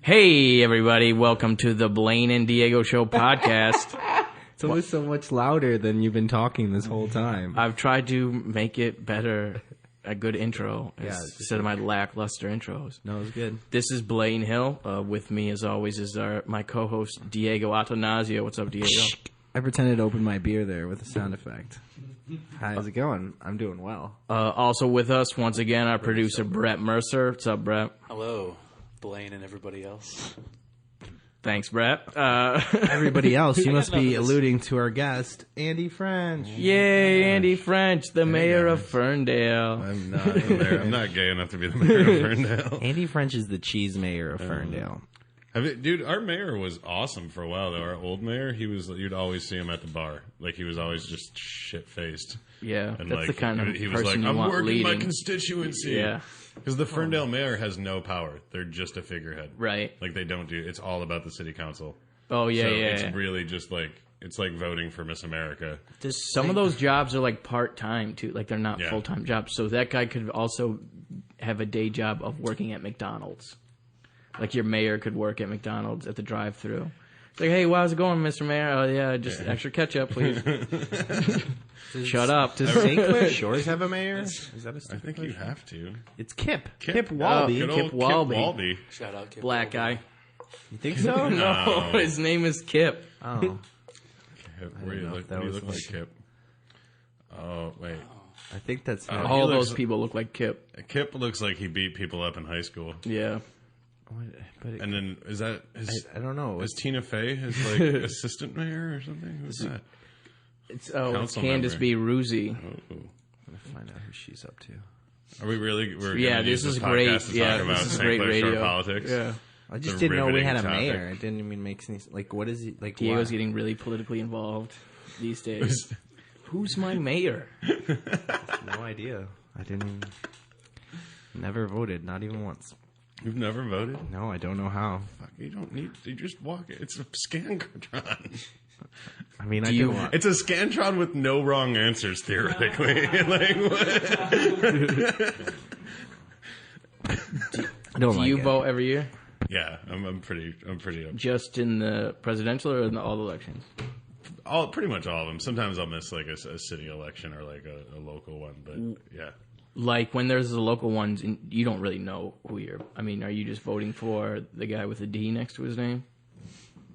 Hey, everybody. Welcome to the Blain and Diego Show podcast. It's always so much louder than you've been talking this whole time. I've tried to make it better, a good intro, instead of my lackluster intros. No, it was good. This is Blain Hill. With me, as always, is my co-host, Diego Attanasio. What's up, Diego? I pretended to open my beer there with a sound effect. How's it going? I'm doing well. Also with us, once again, our producer, Brett Mercer. What's up, Brett? Hello, Blain and everybody else. Thanks, Brett. Everybody else, you must be alluding to our guest, Andy French. Yay, Andy French, the mayor of Ferndale. I'm not the mayor. I'm not gay enough to be the mayor of Ferndale. Andy French is the cheese mayor of Ferndale. Dude, our mayor was awesome for a while, though. Our old mayor, you'd always see him at the bar. Like, he was always just shit-faced. Yeah, and that's the kind of he was person like, you I'm want working leading. my constituency. Yeah. Because the Ferndale mayor has no power. They're just a figurehead. Right. Like, they don't do... It's all about the city council. Oh, yeah, so yeah. it's really just like... It's like voting for Miss America. Some of those jobs are like part-time, too. Like, they're not Yeah. full-time jobs. So that guy could also have a day job of working at McDonald's. Like, your mayor could work at McDonald's at the drive-thru. It's like, hey, how's it going, Mr. Mayor? Oh, yeah, just extra ketchup, please. Shut up. Does St. Clair Shores have a mayor? Is that a I think you have to. It's Kip. Kip Walby. Good old Kip Walby. Walby. Shout out, Kip. Black guy. You think so? No, his name is Kip. Oh. Kip. Where do you know look, if that what do you was look like like- Kip? Oh, wait. I think that's how All he those looks- people look like Kip. Kip looks like he beat people up in high school. Yeah. But it, And then, is that... I don't know. Is Tina Fey his, like, assistant mayor or something? Who's that? It's Council Candace member. B. Ruzi. Oh. I'm going to find out who she's up to. Are we really... We're Yeah, gonna use this is podcast great. to Yeah, talk about this is St. great Clair Shore radio. politics? Yeah. I just a didn't know we had a riveting mayor. topic. It didn't even make sense. Like, what is he? Like, Diego's why? getting really politically involved these days. Who's my mayor? No idea. I didn't even... Never voted, not even once. You've never voted? No, I don't know how. Fuck, you don't need... You just walk it. It's a Scantron. I mean, I you do want- It's a Scantron with no wrong answers, theoretically. Like, what? I don't Do like you it. vote every year? Yeah, I'm pretty up. Just in the presidential or in all the elections? Pretty much all of them. Sometimes I'll miss like a city election or like a local one, but yeah. Like when there's the local ones, and you don't really know who you're. I mean, are you just voting for the guy with a D next to his name?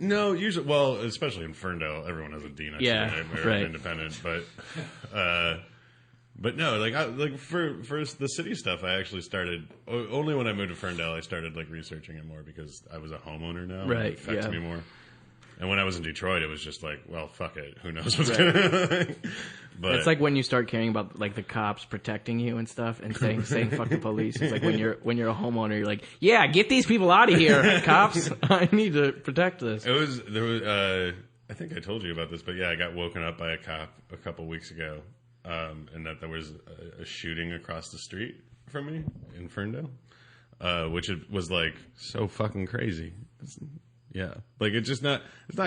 No, usually, well, especially in Ferndale, everyone has a D next Yeah, to it. right. Independent, but no, like for the city stuff, I actually started only when I moved to Ferndale. I started like researching it more because I was a homeowner now. Right, And it affects yeah. me more. And when I was in Detroit, it was just like, well, fuck it. Who knows what's Right. going on? But It's like when you start caring about like the cops protecting you and stuff, and saying "fuck the police." It's like when you're a homeowner, you're like, "Yeah, get these people out of here, cops! I need to protect this." there was. I think I told you about this, but yeah, I got woken up by a cop a couple weeks ago, and that there was a shooting across the street from me in Ferndale, which was like so fucking crazy. Yeah, like it's not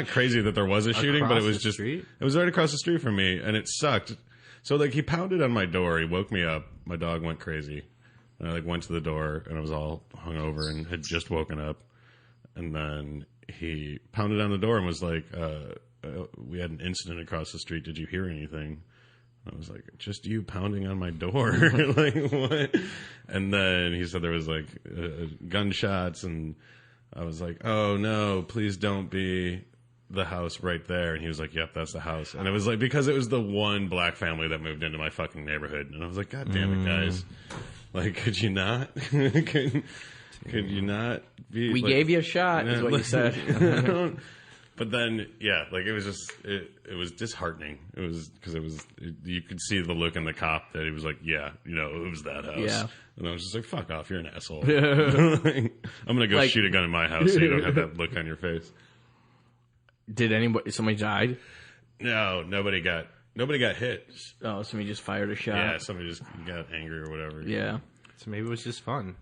crazy that there was a shooting, but it Across was the just street? it was right across the street from me, and it sucked. So like he pounded on my door, he woke me up. My dog went crazy, and I like went to the door, and I was all hungover and had just woken up, and then he pounded on the door and was like, "We had an incident across the street. Did you hear anything?" I was like, just you pounding on my door. Like, what? And then he said there was like gunshots, and I was like, oh no, please don't be the house right there. And he was like, yep, that's the house. And it was like, because it was the one black family that moved into my fucking neighborhood. And I was like, God damn it, guys. Like, could you not? could you not be? We like, gave you a shot, is what you said. But then, yeah, like it was just, it was disheartening. It was, because you could see the look in the cop that he was like, yeah, it was that house. Yeah. And I was just like, fuck off, you're an asshole. Like, I'm going to go Like- shoot a gun in my house so you don't have that look on your face. Did somebody died? No, nobody got hit. Oh, somebody just fired a shot. Yeah, somebody just got angry or whatever. Yeah. So maybe it was just fun.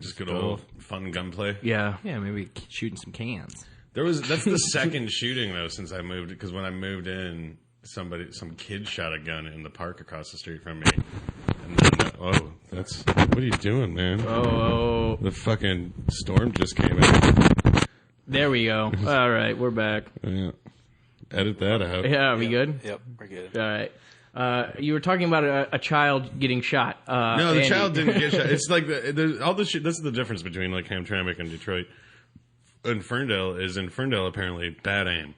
Just good old fun gunplay. Yeah. Yeah, maybe shooting some cans. That's the second shooting though since I moved, because when I moved in, some kid shot a gun in the park across the street from me, and then What are you doing, man? Oh, The fucking storm just came in. there we go. All right, we're back. Yeah. Edit that out. Yeah, are we good? Yep, we're good. All right. You were talking about a child getting shot. No, the Andy. child didn't get shot. It's like there's all this shit. This is the difference between like Hamtramck and Detroit. In Ferndale apparently bad aim.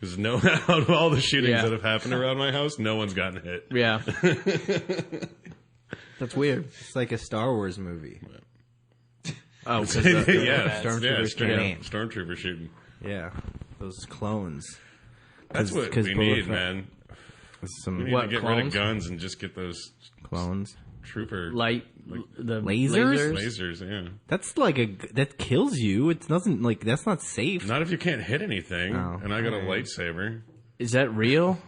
Because out of all the shootings that have happened around my house, no one's gotten hit. Yeah. That's weird. It's like a Star Wars movie. Oh, because Stormtrooper shooting. Yeah, those clones. That's what 'cause we Boba need, Fett- man. We Some need What, to get rid clones? of guns and just get those clones. trooper the Lasers? lasers. Yeah, That's like that kills you. It doesn't like that's not safe. not if you can't hit anything. Oh, and I got a lightsaber. Is that real?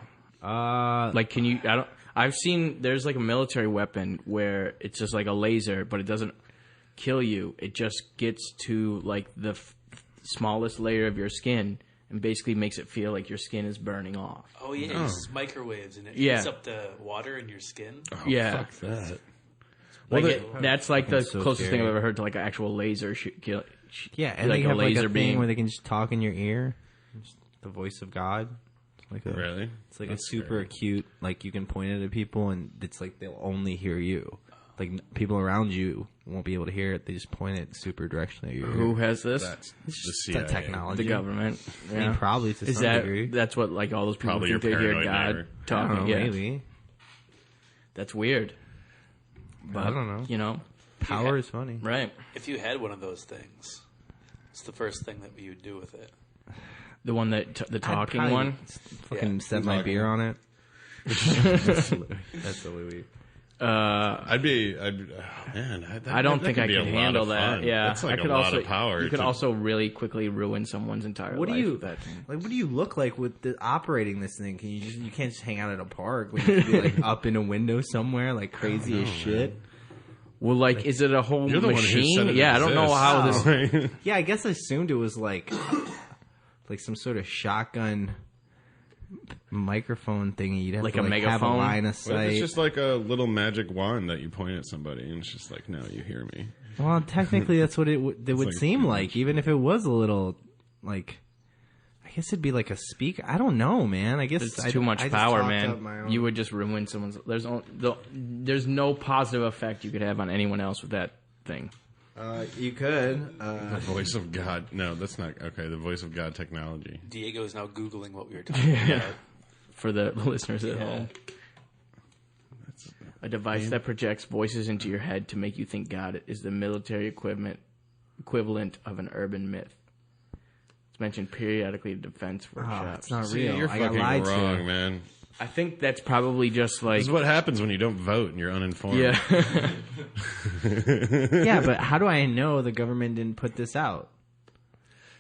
Uh, Like, can you? I don't. I've seen there's like a military weapon where it's just like a laser, but it doesn't kill you. It just gets to like the smallest layer of your skin and basically makes it feel like your skin is burning off. Oh yeah, it uses microwaves and it Yeah. heats up the water in your skin. Yeah, Fuck that. like that's like the so closest thing scary. I've ever heard to like an actual laser kill. yeah, and like they a have like laser a thing beam. where they can just talk in your ear. Just the voice of God. It's like a, Really? It's like That's a super scary. acute. Like you can point it at people, and it's like they'll only hear you. Like people around you won't be able to hear it. They just point it super directionally at your Who ear. has this? That's the It's CIA. that technology. The government. I mean, probably to Is some that degree. that's what like all those people Probably think your they hear paranoid God neighbor. I talking? don't know, Yeah, maybe. that's weird. But, I don't know. You know, Power is funny. right? If you had one of those things, it's the first thing that you would do with it. The one that the I'd talking probably one. Fucking Yeah. set my Talking beer on it. That's a Louis. I'd be, oh, man. I don't that think could I be a could lot handle of that. fun. Yeah, That's like I could a lot also, of power. You could to- also really quickly ruin someone's entire What do life you with that thing. like? What do you look like with operating this thing? Can you can't just hang out at a park? Like, you be like up in a window somewhere, like crazy as shit. Well, like, is it a whole You're the one who machine? said it Yeah, I don't know how exists. this. Yeah, I guess I assumed it was like some sort of shotgun microphone thingy. You'd have Like to a have a megaphone? line of What if sight. it's just like a little magic wand that you point at somebody and it's just like, no, you hear me. Well, technically, that's what it would like seem too like, even if it was a little like. I guess it'd be like a speaker. I don't know, man. I guess It's too much I just power, talked up my man. own- You would just ruin someone's. There's no positive effect you could have on anyone else with that thing. You could. The voice of God. No, that's not okay. The voice of God technology. Diego is now Googling what we were talking about. For the listeners at home. A device that projects voices into your head to make you think God is the military equivalent of an urban myth. It's mentioned periodically in defense workshops. it's not See, real. you're I got fucking lied wrong, to. man. I think that's probably just like This is what happens when you don't vote and you're uninformed. yeah. Yeah, but how do I know the government didn't put this out?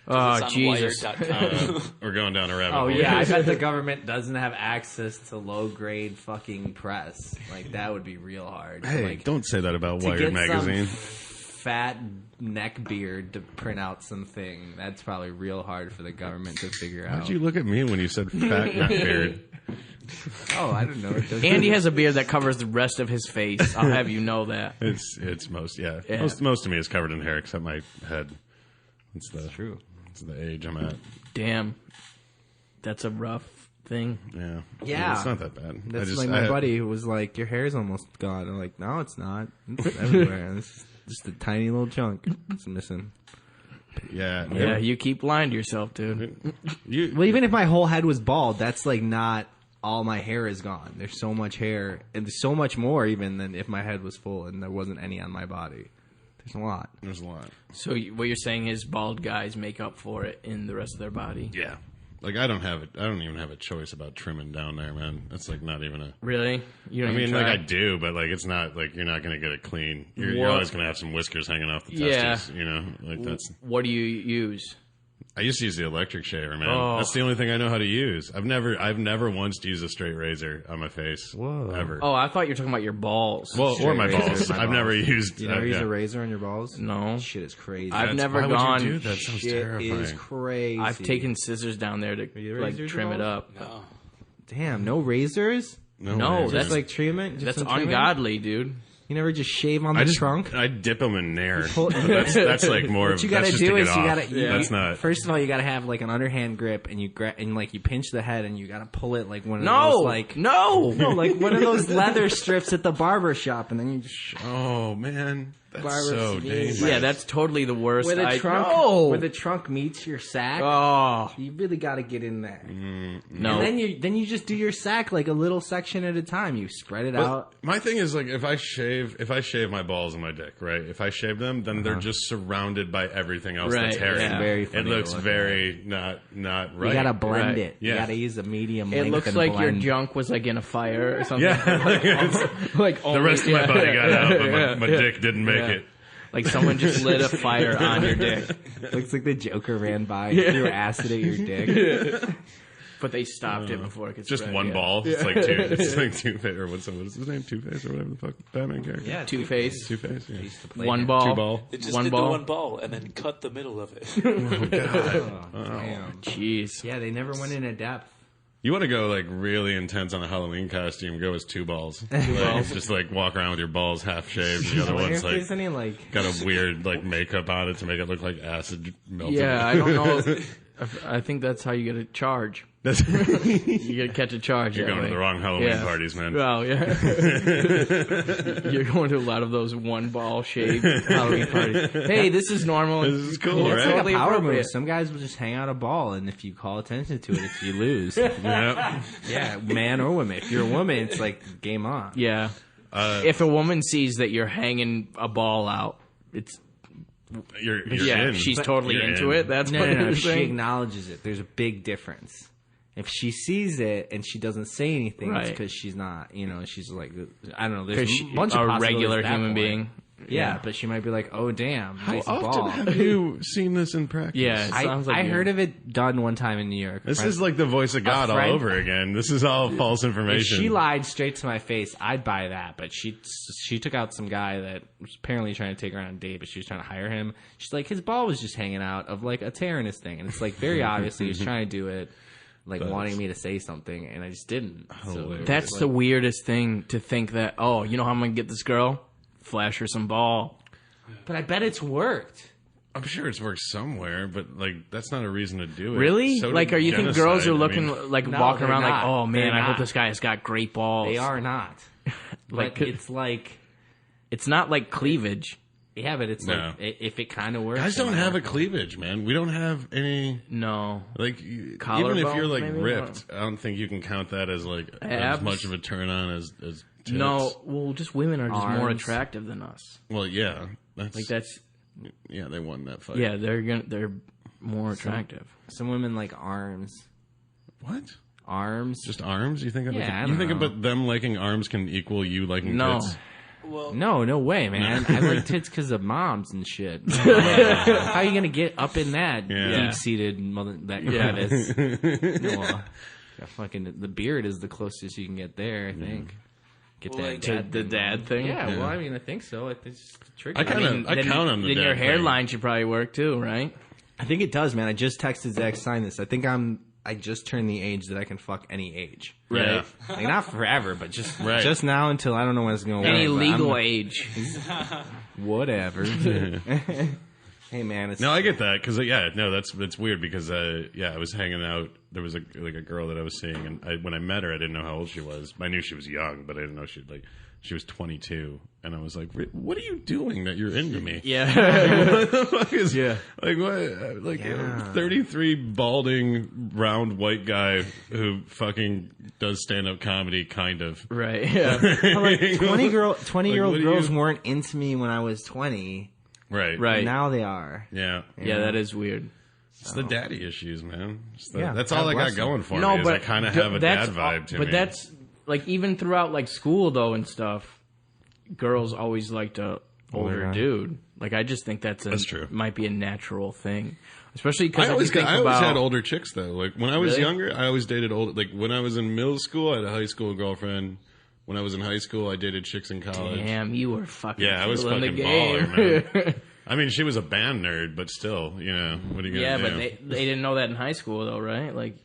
Oh It's on Jesus! Wired.com. We're going down a rabbit Oh hole. yeah, I bet the government doesn't have access to low grade fucking press. Like that would be real hard. Hey, like, don't say that about to Wired get magazine. some fat neck beard to print out something. That's probably real hard for the government to figure out. Why'd you look at me when you said fat neck beard? Oh, I don't know. It doesn't- Andy has a beard that covers the rest of his face. I'll have you know that. It's most Yeah. most of me is covered in hair except my head. It's true. It's the age I'm at. Damn, that's a rough thing. Yeah. Yeah. It's not that bad. That's like my buddy who was like, "Your hair's almost gone." I'm like, "No, it's not. It's everywhere. It's just a tiny little chunk. It's missing." Yeah. Yeah, you keep lying to yourself, dude. Well, even if my whole head was bald, that's like not all my hair is gone. There's so much hair, and there's so much more even than if my head was full and there wasn't any on my body. There's a lot. There's a lot. So what you're saying is bald guys make up for it in the rest of their body? Yeah. Like I don't even have a choice about trimming down there, man. That's like not even a. Really? You I don't mean, even like try? I do, but like it's not like you're not gonna get it clean. You're What? always gonna have some whiskers hanging off the Yeah. testes. You know, like that's. What do you use? I used to use the electric shaver, man. Oh. That's the only thing I know how to use. I've never once used a straight razor on my face. Whoa. Ever. Oh, I thought you were talking about your balls. Well, or my razor, balls. my I've never balls. used. You never use yeah. a razor on your balls? No. Shit is crazy. I've never Why would gone. you do that? Sounds Shit terrifying. is crazy. I've taken scissors down there to you like razors trim it balls? up. No. Damn, no razors? No, razor. that's Just like treatment? Just That's some treatment? ungodly, dude. You never just shave on the trunk? I dip them in Nair. That's like more What of you that's gotta just do to is get you off. gotta. That's not. First of all, you gotta have like an underhand grip, and you pinch the head, and you gotta pull it like one of No, those like no, like one of those leather strips at the barber shop, and then you just Oh man, that's Barber so Steve. dangerous. yeah, that's totally the worst. where the trunk No. where the trunk meets your sack. Oh You really gotta get in there, no, and then you just do your sack like a little section at a time. You spread it out. My thing is like if I shave my balls and my dick, right? If I shave them, then they're just surrounded by everything else that's Right, hairy. yeah. Very It funny to looks look very not right. You gotta blend Right. it. Yeah. You gotta use a medium. it length looks and like your blend. junk was like in a fire or something. Yeah, like the rest of my body got out, but my dick didn't make it. Like someone just lit a fire on your dick, Looks like the Joker ran by and threw acid at your dick. but they stopped it before it could Just spread, one yeah. ball. It's like two. It's like Two-Face or what's his name? Two-Face or whatever the fuck Batman character. Yeah, Two-Face. Two-Face. Yeah. One ball. Two ball. They just One did ball. the one ball and then cut the middle of it. Damn. Jeez. Yeah, they never went into depth. You want to go like really intense on a Halloween costume? Go as two balls. Just like walk around with your balls half shaved. And the other one's like Isn't he like? got a weird like makeup on it to make it look like acid melted. Yeah, I don't know. I think that's how you get a charge. That's, You get to catch a charge. you're that going to way. the wrong Halloween Yeah. parties, man. Well, yeah. You're going to a lot of those one ball shaved Halloween parties. Hey, this is normal. This is cool, It's right? like Totally a power appropriate. move. Some guys will just hang out a ball, and if you call attention to it, if you lose, Yeah. yeah, man or woman. If you're a woman, it's like game on. Yeah. If a woman sees that you're hanging a ball out, it's You're yeah. in. She's totally You're into in. it. That's No, what no, no. you're She saying. acknowledges it. There's a big difference. If she sees it and she doesn't say anything, it's Right. because she's not, she's like, I don't know. There's Because a she's bunch of a possibilities regular at that human point. being. Yeah, but she might be like, oh, damn, How nice often ball. have you seen this in practice? Yeah. It sounds like I you. heard of it done one time in New York. This is like the voice of God all friend- over again. This is all false If information. she lied straight to my face, I'd buy that. But she took out some guy that was apparently trying to take her on a date, but she was trying to hire him. She's like, his ball was just hanging out of like a tear in his thing, and it's like very obviously he was trying to do it, like wanting me to say something, and I just didn't. So That's the weirdest thing to think that. Oh, you know how I'm gonna get this girl? Flash her some ball. But I bet it's worked. I'm sure it's worked somewhere, but like that's not a reason to do it. Really? So Like, did are you think genocide. girls are I looking mean, like No, walking they're around like, not. oh man, They're I hope not. this guy has got great balls. They are not. Like, But it's like, It's not like cleavage. yeah, but it's No. like if it kind of works. guys then don't it have a works. cleavage, man. We don't have any. No. Like even if Collarbone, you're like maybe? ripped, I don't think you can count that as like as Abs? much of a turn on as tits. No. Well, just women are just more Arms. attractive than us. Well, yeah, that's Like that's yeah. They won that fight. yeah. They're more attractive. Some women like arms. What? Arms. Just arms? You think? Of Yeah, I you don't think know. about them liking arms can equal you liking No. tits? Well, No way, man. I like tits because of moms and shit. How are you gonna get up in that Yeah. deep-seated mother that crevice? No, fucking the beard is the closest you can get there. I think. Get Well, that like, dad The thing dad on. thing. Yeah, well, I mean, I think so. It's tricky. I kind of I Then- count on the Then dad your thing. hairline should probably work too, right? I think it does, man. I just texted Zach sign this. I think I just turned the age that I can fuck any age. Yeah. Like not forever, but just Right. just now until I don't know when it's going to Any work. but legal I'm- age. whatever. Hey man, it's No, I get that because that's weird because I was hanging out. There was a girl that I was seeing, and when I met her, I didn't know how old she was. I knew she was young, but I didn't know she was 22, and I was like, "What are you doing that you're into me?" Yeah. What the fuck is Yeah. like what like Yeah. 33 balding round white guy who fucking does stand up comedy kind of Right. Yeah. 20-year-old what do girls you- weren't into me when I was 20. right Right. Now they are. yeah Yeah, that is weird. it's the daddy issues, man. Yeah, That's God all I got bless them. going for No, me is but I kind of th- have a dad that's vibe to but me. that's like even throughout like school though and stuff, girls always liked a older guy. dude. Like I just think that's true. Might be a natural thing, especially because I always think had about older chicks though. Like when I was Really? younger, I always dated older. Like when I was in middle school, I had a high school girlfriend. When I was in high school, I dated chicks in college. damn, you were fucking Yeah, I was killing fucking the game. baller, I mean, she was a band nerd, but still, what are you gonna Yeah, do? but they didn't know that in high school though, right? Like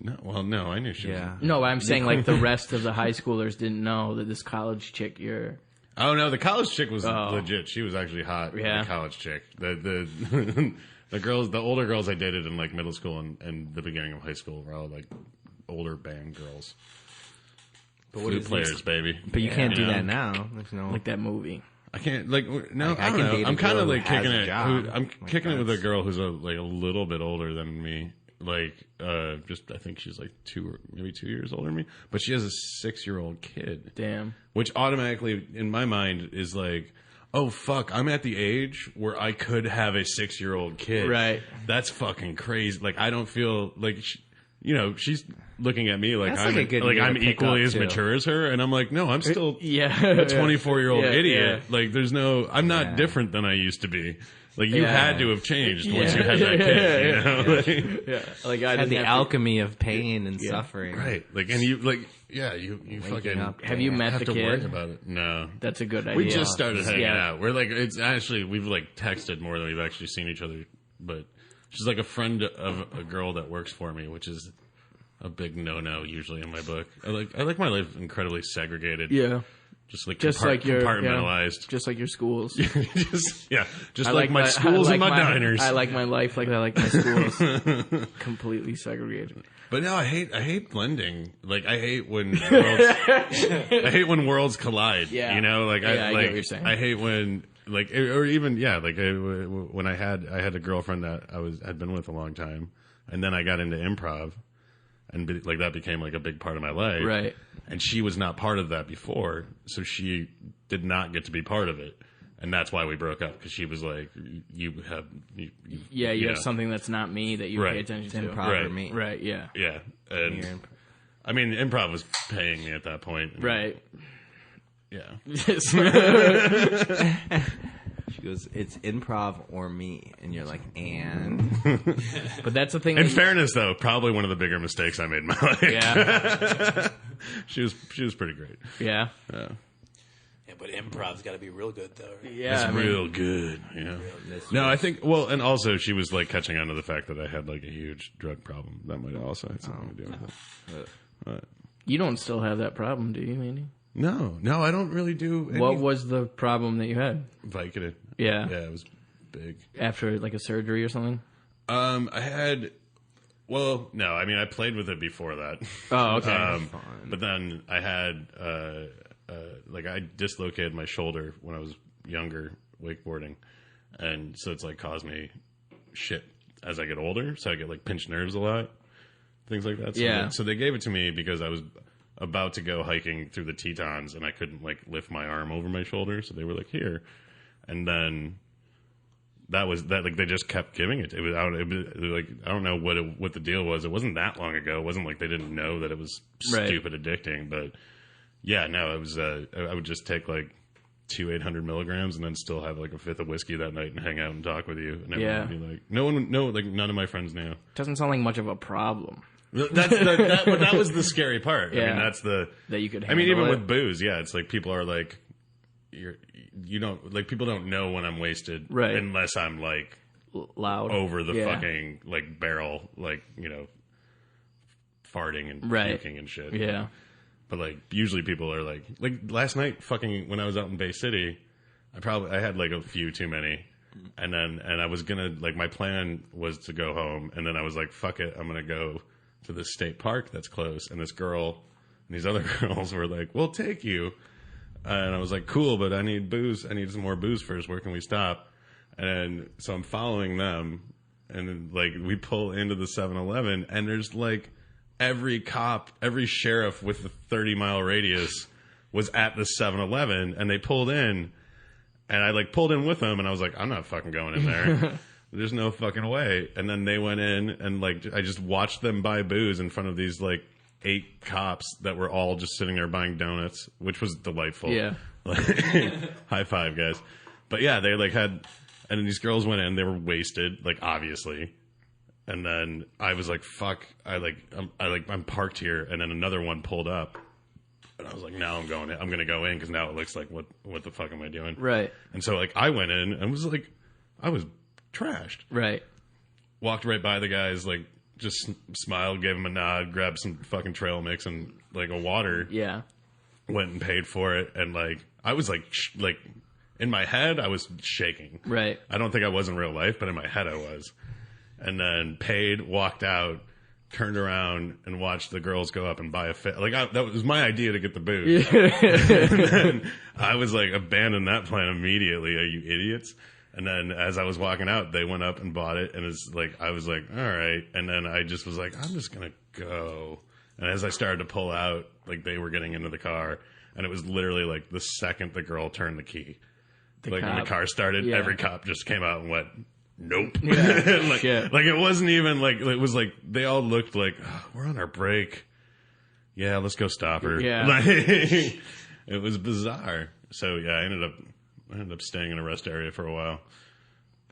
no, I knew she. Yeah. no, I'm saying like the rest of the high schoolers didn't know that this college chick you're Oh no, the college chick was legit. She was actually hot. Yeah. The college chick. The the older girls I dated in like middle school and the beginning of high school were all like older band girls. Flute players, baby. But you can't do that now. There's no Like that movie. I can't like no. Like, I don't know. date a I'm kind of girl like who has kicking a it. job. I'm Like, kicking it with a that's- girl who's a little bit older than me. Like just I think she's like 2 years older than me. But she has a 6-year-old kid. Damn. Which automatically in my mind is like, oh fuck, I'm at the age where I could have a 6-year-old kid. Right. That's fucking crazy. Like I don't feel like she's looking at me like That's I'm like a good like year I'm to pick equally up, as too. mature as her, and I'm like, no, I'm still Yeah. a 24-year-old Yeah, idiot. yeah. Like there's no, I'm not Yeah. different than I used to be. Like you Yeah. had to have changed once Yeah. you had that kid. You know? Like, Yeah. Like I had the didn't have to- alchemy of pain and suffering. right. Like and you like yeah you fucking up. Have you met have the to worry kid? about it. No. That's a good idea. We just started hanging Yeah. out. We're like, it's actually, we've like texted more than we've actually seen each other. But she's like a friend of a girl that works for me, which is a big no-no usually in my book. I like my life incredibly segregated. Yeah. Just like compartmentalized. compartmentalized. Just like your schools. just like my schools and my diners. I like my life like I like my schools. Completely segregated. But no, I hate blending. Like I hate when worlds collide. Yeah. You know, like Yeah, I get like what you're saying. I hate when like or even when I had a girlfriend that had been with a long time, and then I got into improv, and like that became like a big part of my life. Right. And she was not part of that before, so she did not get to be part of it. And that's why we broke up, because she was like, you have have something that's not me that you Right. pay attention It's to. improv Right. for me. Right, yeah. Yeah. And You're imp- I mean, improv was paying me at that point. Right. Yeah. She goes, it's improv or me. And you're like, and? But that's the thing. In that- fairness, though, probably one of the bigger mistakes I made in my life. Yeah. she was pretty great. Yeah. Yeah, but improv's got to be real good, though. Right? Yeah. It's I mean, real good. Yeah. No, I think, well, and also she was like catching on to the fact that I had like a huge drug problem. That might also have something to do with it. you don't still have that problem, do you, Andy? No, I don't really do any What was the problem that you had? Vicodin. Yeah. Yeah, it was big. After like a surgery or something? I had, well, no, I mean, I played with it before that. Oh, okay. But then I had, like, I dislocated my shoulder when I was younger, wakeboarding. And so it's, like, caused me shit as I get older. So I get, like, pinched nerves a lot, things like that. So Yeah. So they gave it to me because I was about to go hiking through the Tetons and I couldn't, like, lift my arm over my shoulder. So they were like, here. And then that was that. Like they just kept giving it. It was like I don't know what the deal was. It wasn't that long ago. It wasn't like they didn't know that it was Right. stupid addicting. But yeah, no, it was. I would just take like 800 milligrams and then still have like a fifth of whiskey that night and hang out and talk with you. And everyone would be like, none of my friends knew. Doesn't sound like much of a problem That was the scary part. Yeah. I mean, that's the. that you could I handle mean, even it. with booze, yeah, it's like people are like, you don't like people don't know when I'm wasted, Right. Unless I'm like Loud. over the Yeah. fucking like barrel, like farting and Right. puking and shit. Yeah. But like usually people are like last night, fucking when I was out in Bay City, I had like a few too many, and I was gonna like my plan was to go home, and then I was like, fuck it, I'm gonna go to this state park that's close, and this girl and these other girls were like, we'll take you. And I was like, cool, but I need booze. I need some more booze first. Where can we stop? And so I'm following them. And then, like, we pull into the 7-Eleven, and there's, like, every cop, every sheriff with the 30-mile radius was at the 7-Eleven. And they pulled in. And I, like, pulled in with them. And I was like, I'm not fucking going in there. There's no fucking way. And then they went in, and, like, I just watched them buy booze in front of these, like, 8 cops that were all just sitting there buying donuts, which was delightful. Yeah. High five, guys. But yeah, they like had, and then these girls went in, they were wasted, like obviously. And then I was like, fuck, I'm parked here. And then another one pulled up. And I was like, now I'm going to go in because now it looks like, what the fuck am I doing? Right. And so like I went in and was like, I was trashed. Right. Walked right by the guys, like, just smiled, gave him a nod, grabbed some fucking trail mix and like a water. Yeah. went and paid for it, and like I was like in my head I was shaking. Right. I don't think I was in real life, but in my head I was. And then paid, walked out, turned around, and watched the girls go up and buy a fit. Like that was my idea to get the booze. And then I was like, abandon that plan immediately. Are you idiots? And then as I was walking out, they went up and bought it, and it's like I was like, all right. And then I just was like, I'm just gonna go. And as I started to pull out, like they were getting into the car, and it was literally like the second the girl turned the key, when the car started, every cop just came out and went, nope. Yeah. like it wasn't even like, it was like they all looked like, oh, we're on our break. Yeah, let's go stop her. Yeah. Like, it was bizarre. So yeah, I ended up staying in a rest area for a while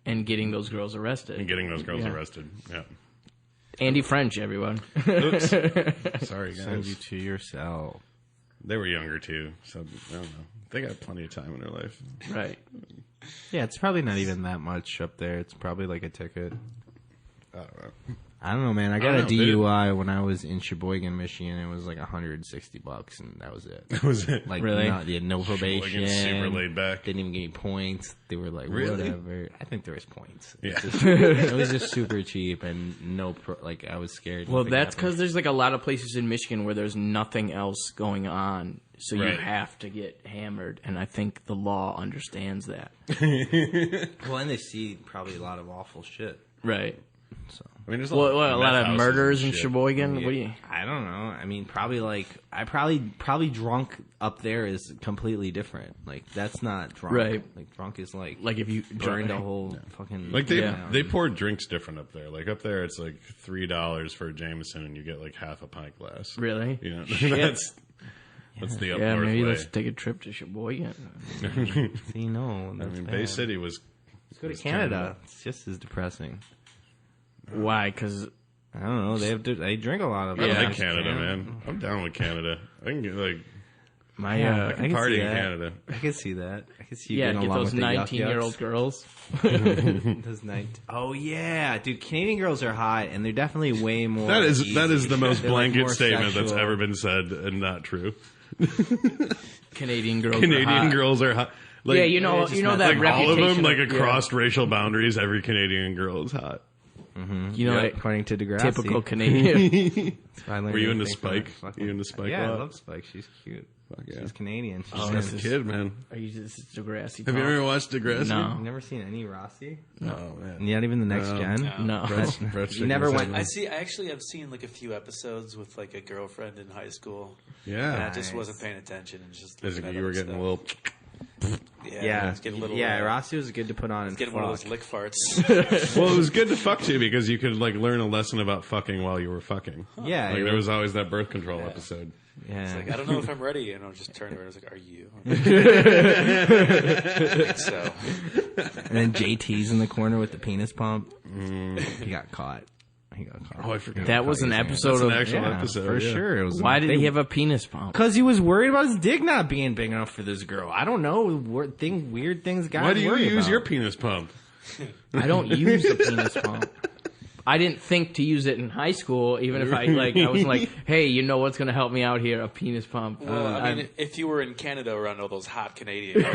And getting those girls arrested. Yeah. Andy French, everyone. Oops. Sorry, Send you guys. to your cell. They were younger too, so I don't know. They got plenty of time in their life. Right. Yeah, it's probably not even that much up there. It's probably like a ticket. I don't know. I don't know, man. I got I a don't know, DUI when I was in Sheboygan, Michigan. It was like $160, and that was it. That was it. Like, Really? you had no probation. Super laid back. Didn't even give me points. They were like, Really? whatever. I think there was points. Yeah. It was just super cheap, and I was scared. Well, Nothing that's happened. because there's like a lot of places in Michigan where there's nothing else going on. So you Right. have to get hammered. And I think the law understands that. Well, and they see probably a lot of awful shit. Right. So I mean, there's A lot meth of houses murders in and shit. Sheboygan. What do you? I don't know. I mean, probably drunk up there is completely different. Like that's not drunk. Right. Like drunk is like Like if you burned a whole fucking Like they down. they pour drinks different up there. Like up there, it's like $3 for a Jameson, and you get like half a pint glass. Really? You know, that's the up Yeah, north maybe way. let's take a trip to Sheboygan. See, no, I that's mean, bad. Bay City was. Let's go to Canada. It's just as depressing. Why? Because I don't know. They drink a lot of I it. like Canada, man. I'm down with Canada. I can get like my I can party see in that. Canada. I can see that. I can see you yeah, getting get along those with the 19-year-old girls. Those Oh yeah, dude. Canadian girls are hot, and they're definitely way more. That is easy. the most They're, like, blanket more statement that's sexual. ever been said, and not true. Canadian girls. are Canadian hot. girls are hot. Like, Yeah, you know that like all of reputation. them, like of- across racial boundaries, every Canadian girl is hot. You know, Yeah. that According to Degrassi. typical Canadian. Were you into Spike? You into Spike? Yeah, a I lot? love Spike. She's cute. Fuck yeah. She's Canadian. She's Oh, never, As a kid, man. Are you just Degrassi? Have you ever watched Degrassi? No. You've never seen any Rossi? Oh man. Not even the next gen? No. You never went- I actually have seen like a few episodes with like a girlfriend in high school. And Yeah. I just Nice. wasn't paying attention and just As looking at you were other getting a stuff. little. Yeah. it's getting a little. Rossi was good to put on and getting one of fuck. those lick farts. Well, it was good to fuck too because you could like learn a lesson about fucking while you were fucking. Yeah. Like it there was always that birth control Yeah. episode. yeah. It's like I don't know if I'm ready, and I'll just turn to her and I was like, "Are you?" So And then JT's in the corner with the penis pump. Mm. He got caught. Oh, I forgot. That was an episode That's an of. actual Yeah, episode for yeah. sure. It was. Why did he have a penis pump? Because he was worried about his dick not being big enough for this girl. I don't know. Weird things guys Why do you worry use about. your penis pump? I don't use the penis pump. I didn't think to use it in high school, even if I was like, hey, you know what's going to help me out here? A penis pump. well, I mean, if you were in Canada around all those hot Canadians,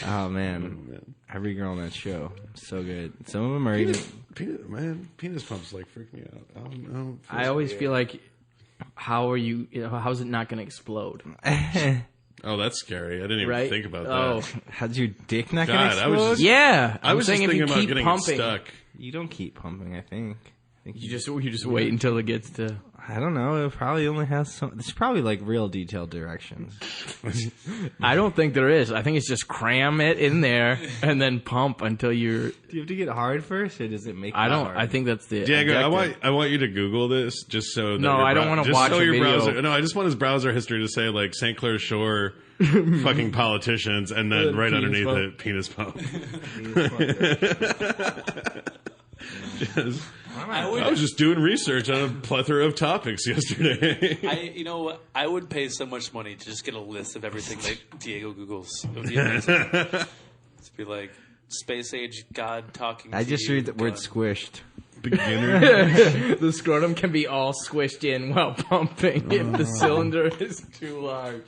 Oh man, every girl on that show, so good. Some of them are even. Penis pumps like freak me out. I don't know. I always feel like, how's it not going to explode? Oh, that's scary. I didn't even Right? think about Oh, that. How's your dick not God, gonna I explode? was just- yeah. I I'm was saying just if you thinking about keep getting pumping, stuck. You don't keep pumping. I think you just wait until it gets to. I don't know. It probably only has some. There's probably like real detailed directions. I don't think there is. I think it's just cram it in there and then pump until you're. Do you have to get hard first, or does it make? I it don't. hard? I think that's the. Diego, objective. I want you to Google this just so that No, your I don't wanna just watch so a your video. browser. No, I just want his browser history to say like St. Clair Shore fucking politicians and then right Penis underneath pump. it penis pump. Just- I was just doing research on a plethora of topics yesterday. I would pay so much money to just get a list of everything that Diego Googles. It would be amazing. To be like space age god talking. I to just you, read the word gun. squished. beginner. The scrotum can be all squished in while pumping if the cylinder is too large.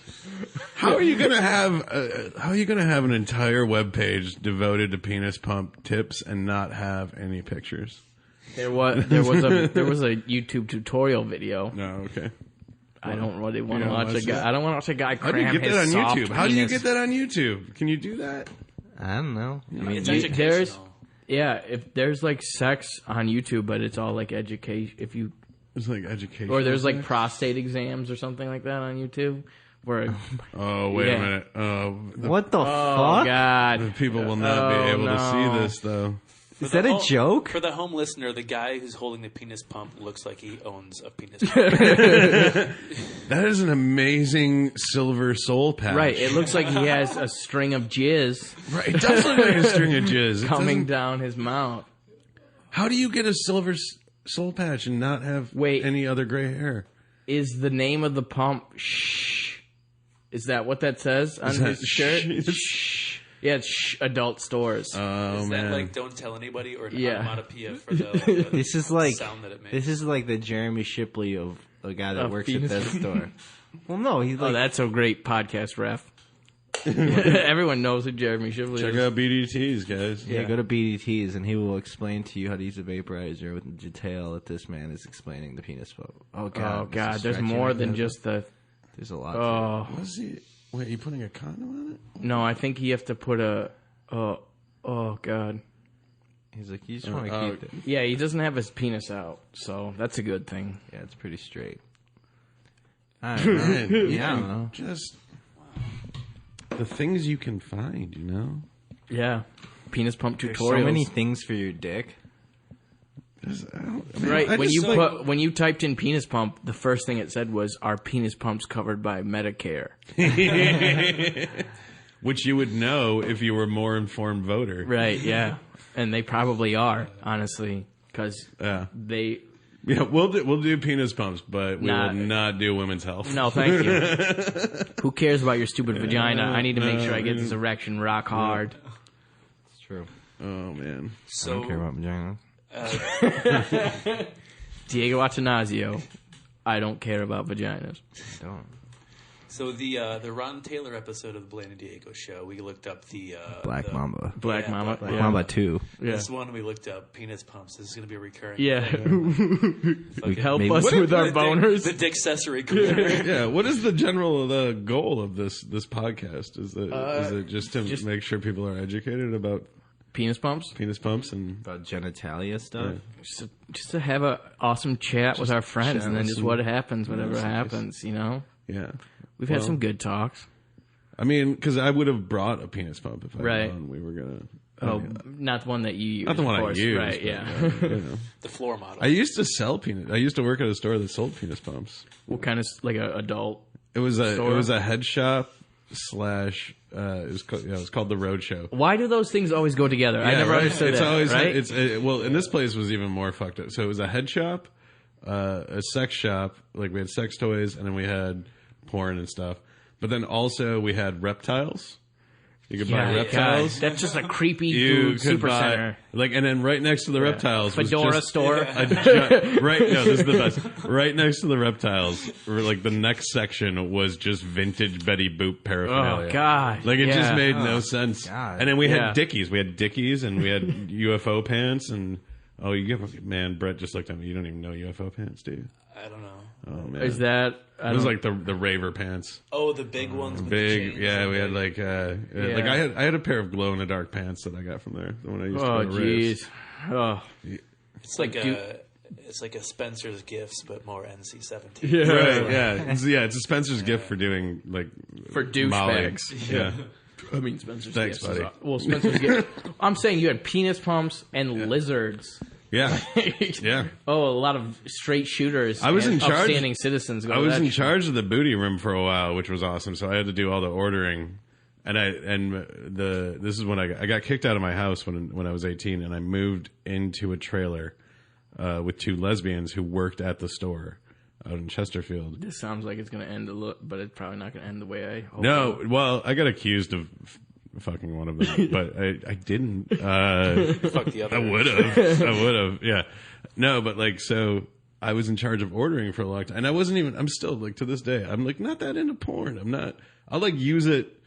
How are you gonna have an entire webpage devoted to penis pump tips and not have any pictures? There was a YouTube tutorial video. No, okay. I don't really want to You watch don't a guy. watch I don't want to watch a guy How do you cram get his that on soft YouTube? How do you penis. get that on YouTube? Can you do that? I don't know. I mean, It's there's educational. if there's like sex on YouTube, but it's all like education. If you It's like education. or there's like prostate exams or something like that on YouTube, where Oh, wait Yeah. a minute. what the oh fuck? god, People will not be able to no. see this, though. Is that a joke? For the home listener, the guy who's holding the penis pump looks like he owns a penis pump. That is an amazing silver soul patch. right? It looks like he has a string of jizz Right. It does look like a string of jizz. It coming doesn't- down his mouth. How do you get a silver soul patch and not have Wait. any other gray hair? Is the name of the pump Shh? Is that what that says on Is that his shirt? Shh? Shh. Yeah, it's Shh Adult Stores. Oh, Is man. that like don't tell anybody or an Yeah. onomatopoeia for the This is like sound that it makes? this is like the Jeremy Shipley of a guy that Of works at penis that store. Well, no, he's Oh, like that's a great podcast ref. Everyone knows who Jeremy Shipley Check is. out BDTs, guys. yeah. Go to BDTs and he will explain to you how to use a vaporizer with detail that this man is explaining the penis pump. Oh god, Oh this god, is there's scratching more my than head. just the. There's a lot. to it. Oh Was he? Wait, you putting a condom on it? no, I think you have to put a. Oh god. He's like, you just want to oh. keep it. Yeah, he doesn't have his penis out, so that's a good thing. Yeah, it's pretty straight. I don't know. Man, Yeah, I don't know. Just the things you can find, you know? Yeah, penis pump tutorials. So many things for your dick. Right, I when just you like- when you typed in penis pump, the first thing it said was, "Are penis pumps covered by Medicare?" Which you would know if you were a more informed voter. Right, yeah, and they probably are, honestly, because Yeah. they. Yeah, we'll do penis pumps, but we Nah. will not do women's health. No, thank you. Who cares about your stupid vagina? I need to make sure I get this erection rock hard. It's true. Oh man. So I don't care about vagina. Diego Attanasio, I don't care about vaginas. Don't. So the Ron Taylor episode of the Blain and Diego show, we looked up the Black the- Mamba. Black Yeah, Mama. Black yeah. Mamba 2. Yeah. This one we looked up penis pumps. This is going to be a recurring. Yeah. Fucking- Help Maybe- us What with our the boners. The dick-accessory corner. Yeah, what is the general goal of this podcast? Is it just to make sure people are educated about Penis pumps? penis pumps and About genitalia stuff. Just to have a awesome chat with our friends, chat and then with just some- what happens, whatever nice. happens, you know? yeah? We've had Well, some good talks. I mean, because I would have brought a penis pump if I Right. known we were gonna. Oh, not the one that you use. Not the one of I course. used. Right, but, yeah. you know. The floor model. I used to sell penis. I used to work at a store that sold penis pumps. What kind of, like, a adult? It was Store? a head shop slash. It was called the Roadshow. Why do those things always go together? I Yeah, never right? understood it's that, always right? well, and this place was even more fucked up. So it was a head shop, a sex shop. Like we had sex toys, and then we had porn and stuff. But then also we had reptiles. You could buy Yeah, reptiles. God, that's just a creepy You food could super buy center. like, and then right next to the reptiles, was Fedora just store. right. No, this is the best. Right next to the reptiles, or like the next section was just vintage Betty Boop paraphernalia. Oh, God. Like it just Yeah. made no sense. God. And then we Yeah. had Dickies. We had Dickies, and we had UFO pants. And oh, man, Brett just looked at me. You don't even know UFO pants, do you? I don't know. Oh man, Is that... I it was don't- like the raver pants. Oh, the big ones. With the Big, chains. yeah. We had like Yeah. I had a pair of glow in the dark pants that I got from there when I used Oh, to go to raves. jeez. Oh. It's like Do- it's like a Spencer's Gifts, but more NC-17. Yeah. Right, yeah, it's a Spencer's gift for doing like For Molly. douchebags. Yeah, I mean, Spencer's Thanks, Gifts is buddy. Well, Spencer's Gifts. I'm saying you had penis pumps and lizards. yeah, yeah. Oh, a lot of straight shooters. I was and in charge- Upstanding citizens. Go I to was that in shit. charge of the booty room for a while, which was awesome. So I had to do all the ordering, this is when I got kicked out of my house when I was 18, and I moved into a trailer with two lesbians who worked at the store out in Chesterfield. This sounds like it's going to end but it's probably not going to end the way I hope. No, well, I got accused of fucking one of them, but I didn't. Fuck the other. I would have, yeah. No, but like, so I was in charge of ordering for a long time, and I'm still like, to this day, I'm like not that into porn. I'll like use it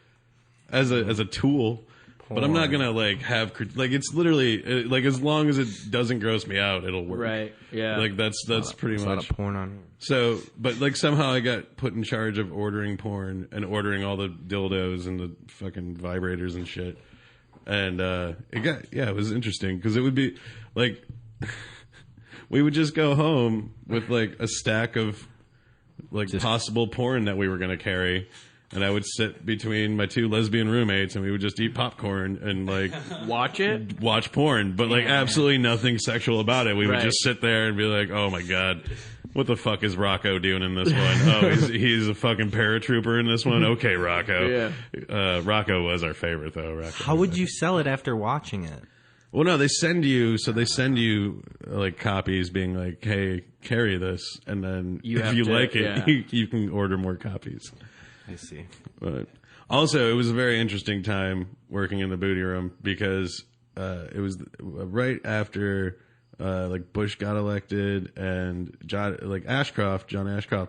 as a tool. But I'm not gonna like have like it's literally like as long as it doesn't gross me out, it'll work. Right. Yeah. Like that's pretty much. A lot of porn on here. So, but like somehow I got put in charge of ordering porn and ordering all the dildos and the fucking vibrators and shit. And it was interesting because it would be like we would just go home with like a stack of like possible porn that we were gonna carry. And I would sit between my two lesbian roommates, and we would just eat popcorn and like watch porn, but like absolutely nothing sexual about it. We would just sit there and be like, "Oh my god, what the fuck is Rocco doing in this one? Oh, he's a fucking paratrooper in this one. Okay, Rocco." Yeah. Rocco was our favorite though. Rocco. How would you sell it after watching it? Well, no, they send you like copies, being like, "Hey, carry this," and then if you like it, you can order more copies. I see. But also, it was a very interesting time working in the booty room because it was right after like Bush got elected and John Ashcroft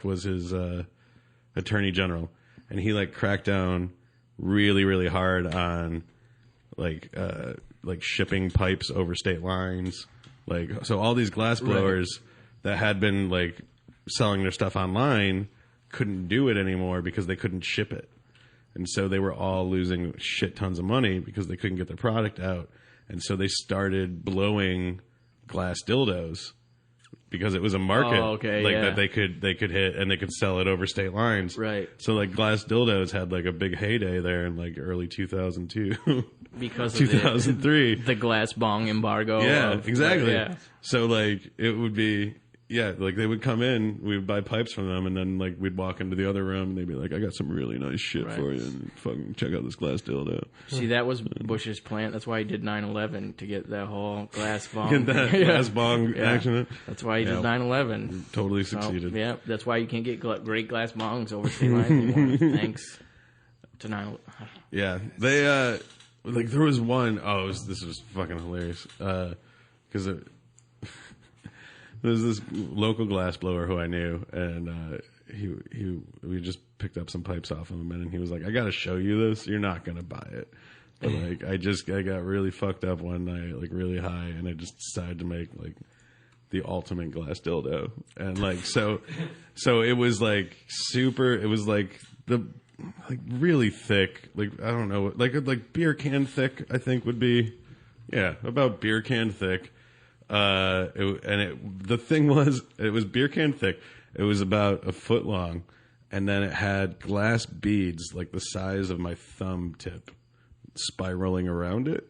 was his attorney general, and he like cracked down really, really hard on like shipping pipes over state lines. Like, so all these glass blowers that had been like selling their stuff online couldn't do it anymore because they couldn't ship it. And so they were all losing shit tons of money because they couldn't get their product out. And so they started blowing glass dildos because it was a market that they could hit and they could sell it over state lines. Right. So like glass dildos had like a big heyday there in like early 2002. Because of 2003. The glass bong embargo. Yeah, exactly. So like it would be like they would come in, we would buy pipes from them, and then like we'd walk into the other room, and they'd be like, "I got some really nice shit for you, and fucking check out this glass dildo." See, that was Bush's plan. That's why he did 9/11 to get that whole glass bong. Get that glass bong action. That's why he did 9/11. Totally succeeded. So, that's why you can't get great glass bongs over state lines anymore. Thanks to 9/11. Yeah, they like there was one. This was fucking hilarious because. There's this local glass blower who I knew, and we just picked up some pipes off of him, and he was like, "I got to show you this. You're not gonna buy it." But like, I got really fucked up one night, like really high, and I just decided to make like the ultimate glass dildo, and like so it was like super. It was like really thick, like I don't know, like beer can thick. I think would be about beer can thick. The thing was, it was beer can thick. It was about a foot long, and then it had glass beads like the size of my thumb tip spiraling around it.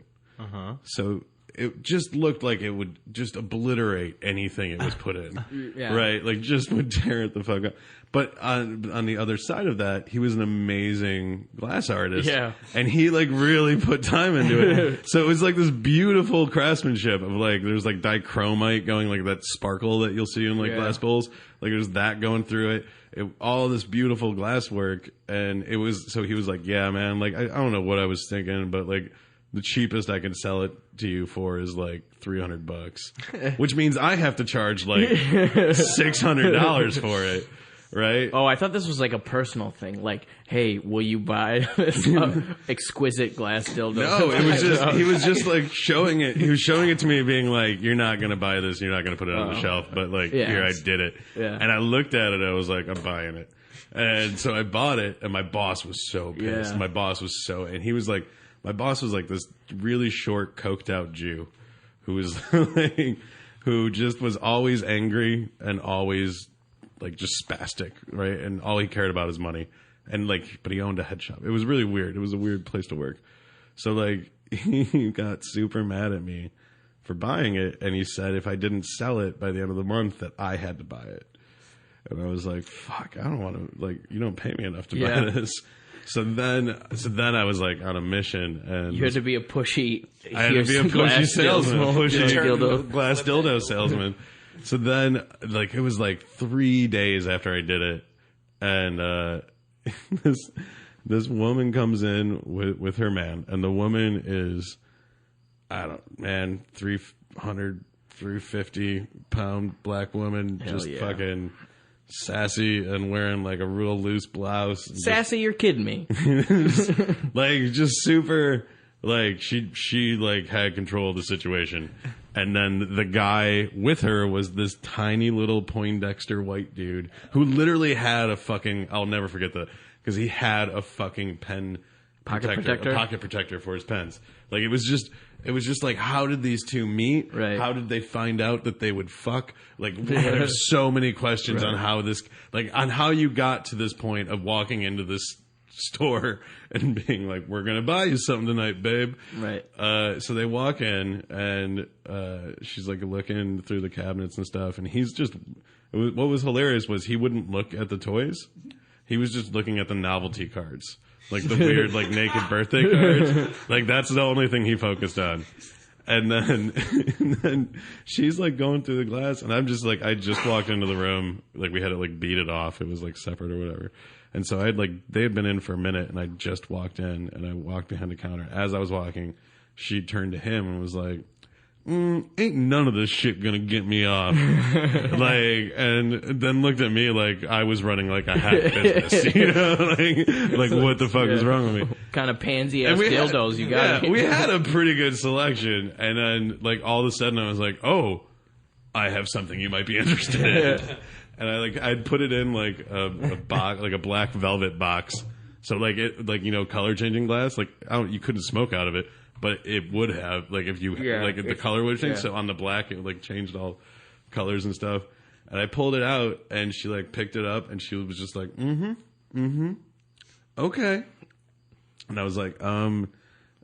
So it just looked like it would just obliterate anything it was put in. Right? Like just would tear it the fuck up. But on the other side of that, he was an amazing glass artist. Yeah. And he like really put time into it. So it was like this beautiful craftsmanship of like, there's like dichromite going, like that sparkle that you'll see in like glass bowls. Like there's that going through it. All this beautiful glass work. And it was, so he was like, yeah, man, like I don't know what I was thinking, but like the cheapest I can sell it to you for is like $300, which means I have to charge like $600 for it. Right? Oh, I thought this was like a personal thing. Like, hey, will you buy this exquisite glass dildo? No, it was just, he was just like showing it. He was showing it to me being like, you're not going to buy this. You're not going to put it on the shelf. But like, here, I did it. Yeah. And I looked at it. I was like, I'm buying it. And so I bought it. And my boss was so pissed. My boss was and he was like, my boss was like this really short, coked out Jew who was like, who just was always angry and always like just spastic, right? And all he cared about is money. And like, but he owned a head shop. It was really weird. It was a weird place to work. So like, he got super mad at me for buying it. And he said if I didn't sell it by the end of the month that I had to buy it. And I was like, fuck, I don't want to, like, you don't pay me enough to buy this. So then I was like on a mission, and you had to be a pushy. I had to be a pushy salesman, glass dildo salesman. So then, like, it was like 3 days after I did it, and this woman comes in with her man, and the woman is, 300 350-pound black woman, Hell just yeah. fucking sassy and wearing like a real loose blouse. Sassy, you're kidding me. Like just super, like she like had control of the situation. And then the guy with her was this tiny little Poindexter white dude who literally had a fucking, I'll never forget that, because he had a fucking pen Pocket protector? a pocket protector for his pens. Like it was just like, how did these two meet? Right. How did they find out that they would fuck? Like there's so many questions on how this, like on how you got to this point of walking into this store and being like, we're gonna buy you something tonight, babe. Right. So they walk in and she's like looking through the cabinets and stuff, and he's just, what was hilarious was he wouldn't look at the toys. He was just looking at the novelty cards, like the weird like naked birthday cards. Like that's the only thing he focused on. And then she's like going through the glass, and I'm just like, I just walked into the room, like we had to like beat it off. It was like separate or whatever. And so they had been in for a minute, and I just walked in, and I walked behind the counter. As I was walking, she turned to him and was like, ain't none of this shit gonna get me off. Like, and then looked at me like I was running like a hack business, you know, like what the fuck is wrong with me? What kind of pansy ass dildos you got? Yeah, we had a pretty good selection, and then like all of a sudden I was like, oh, I have something you might be interested in. And I'd put it in like a box, like a black velvet box. So like it, like, you know, color changing glass, like you couldn't smoke out of it, but it would have, like if you, the color would change. Yeah. So on the black, it like changed all colors and stuff. And I pulled it out, and she like picked it up, and she was just like, okay. And I was like,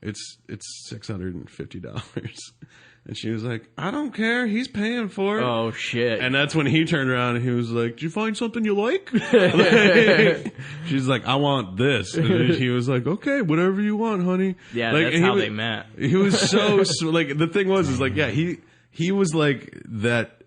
it's $650. And she was like, I don't care. He's paying for it. Oh, shit. And that's when he turned around and he was like, did you find something you like? Like, she's like, I want this. And then he was like, okay, whatever you want, honey. Yeah, like, that's how they met. He was so, like, the thing was, is like, yeah, he was like that,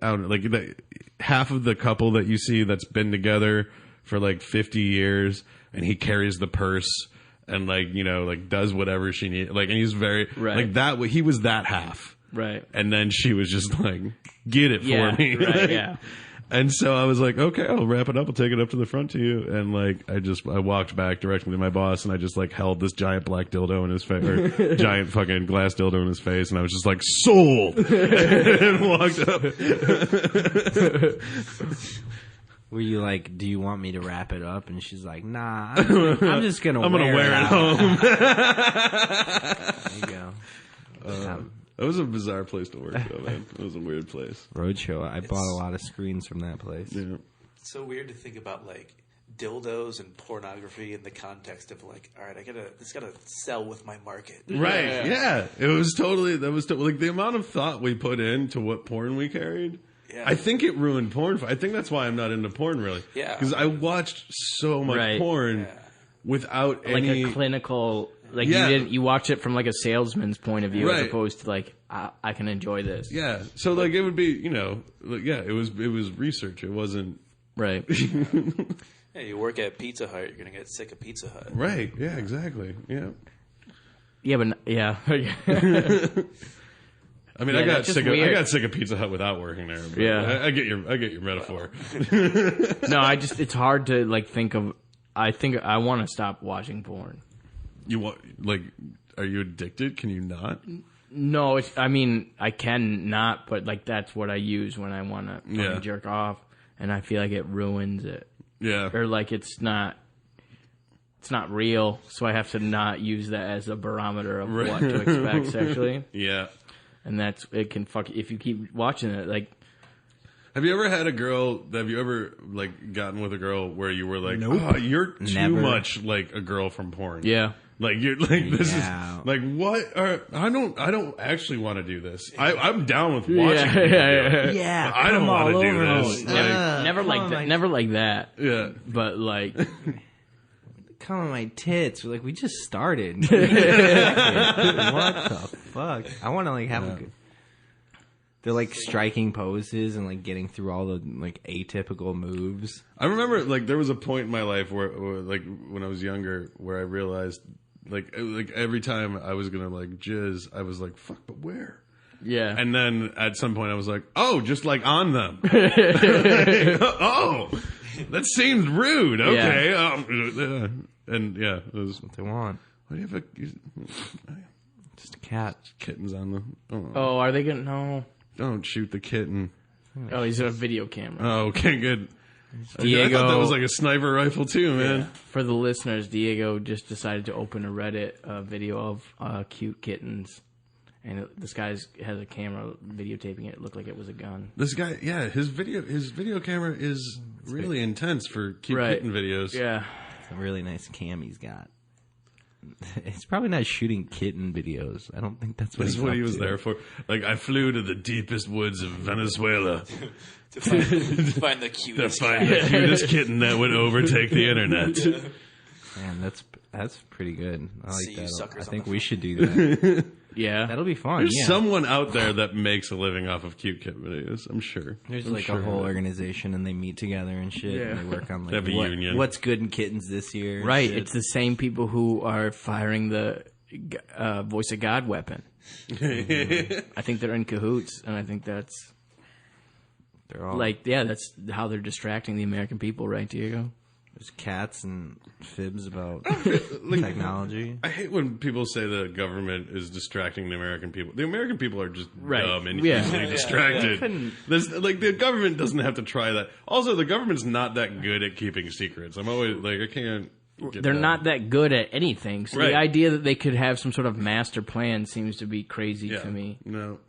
I don't know, like that, half of the couple that you see that's been together for like 50 years, and he carries the purse. And like, you know, like does whatever she needs. Like, and he's very like that. He was that half, right? And then she was just like, "Get it for me," right? Like, yeah. And so I was like, "Okay, I'll wrap it up. I'll take it up to the front to you." And like, I walked back directly to my boss, and I just like held this giant black dildo in his face, or giant fucking glass dildo in his face, and I was just like, "Sold," and walked up. Were you like, do you want me to wrap it up? And she's like, nah, I'm just going to wear it home. There you go. That was a bizarre place to work, though, man. It was a weird place. Roadshow. I bought a lot of screens from that place. Yeah. It's so weird to think about, like, dildos and pornography in the context of, like, all right, this gotta sell with my market. Right, yeah. It was totally, like, the amount of thought we put into what porn we carried. Yeah. I think it ruined porn. I think that's why I'm not into porn, really. Yeah. Because I watched so much porn without like any... a clinical... Like, you watch it from, like, a salesman's point of view as opposed to, like, I can enjoy this. Yeah. So, like, it would be, you know... Like, yeah, it was research. It wasn't... Right. Yeah, you work at Pizza Hut, you're going to get sick of Pizza Hut. Right. Yeah, exactly. Yeah. Yeah, but... Yeah. I mean, I got sick of Pizza Hut without working there. But yeah, I get your metaphor. No, it's hard to like think of. I think I want to stop watching porn. You want are you addicted? Can you not? No, I mean, I can not, but like that's what I use when I want to jerk off, and I feel like it ruins it. Yeah, or like it's not real, so I have to not use that as a barometer of what to expect sexually. Yeah. And it can fuck if you keep watching it. Like, have you ever like gotten with a girl where you were like, nope. Oh, you're too much like a girl from porn? Yeah. Like you're like this is like what? I don't actually want to do this. I'm down with watching. Yeah. I don't want to do this. Never like that. Never like that. Yeah. But like. Come on my tits. We're like, we just started. What the fuck? I want to like have a good... They're like striking poses and like getting through all the like atypical moves. I remember like there was a point in my life where like when I was younger where I realized like every time I was gonna like jizz, I was like, fuck, but where? Yeah. And then at some point I was like, oh, just like on them. Oh, that seems rude. Okay. And yeah, it was, What they want. what do you have Just a cat. kittens on the, Oh, are they gonna? No. don't shoot the kitten. Oh, he's a video camera. Oh, okay, good. I Diego. thought that was like a sniper rifle too, man. For the listeners, Diego just decided to open a Reddit video of cute kittens, and this guy has a camera videotaping it. It looked like it was a gun. This guy, yeah, his video camera is really intense for cute kitten videos. Yeah. It's a really nice cam he's got. He's probably not shooting kitten videos. I don't think that's what That's he's what up he was to. there for. Like, I flew to the deepest woods of Venezuela to find the to cutest. find the cutest kitten that would overtake the internet. Man, that's pretty good. I like See you that. suckers I on think the we should do that. Yeah. That'll be fun. There's Yeah. someone out there that makes a living off of cute kitten videos, I'm sure. There's I'm like sure a whole of it. organization, and they meet together and shit. Yeah. And they work on They have like a union. what's good in kittens this year. and Right. shit. It's the same people who are firing the voice of God weapon. I think they're in cahoots, and I think that's They're all that's how they're distracting the American people, right, Diego? there's cats and fibs about technology. I hate when people say the government is distracting the American people. The American people are just Right. dumb and Yeah. easily distracted. There's, like, the government doesn't have to try that. Also, the government's not that good at keeping secrets. I'm always like, I can't. Get They're that. not that good at anything. So Right. the idea that they could have some sort of master plan seems to be crazy Yeah. to me. No.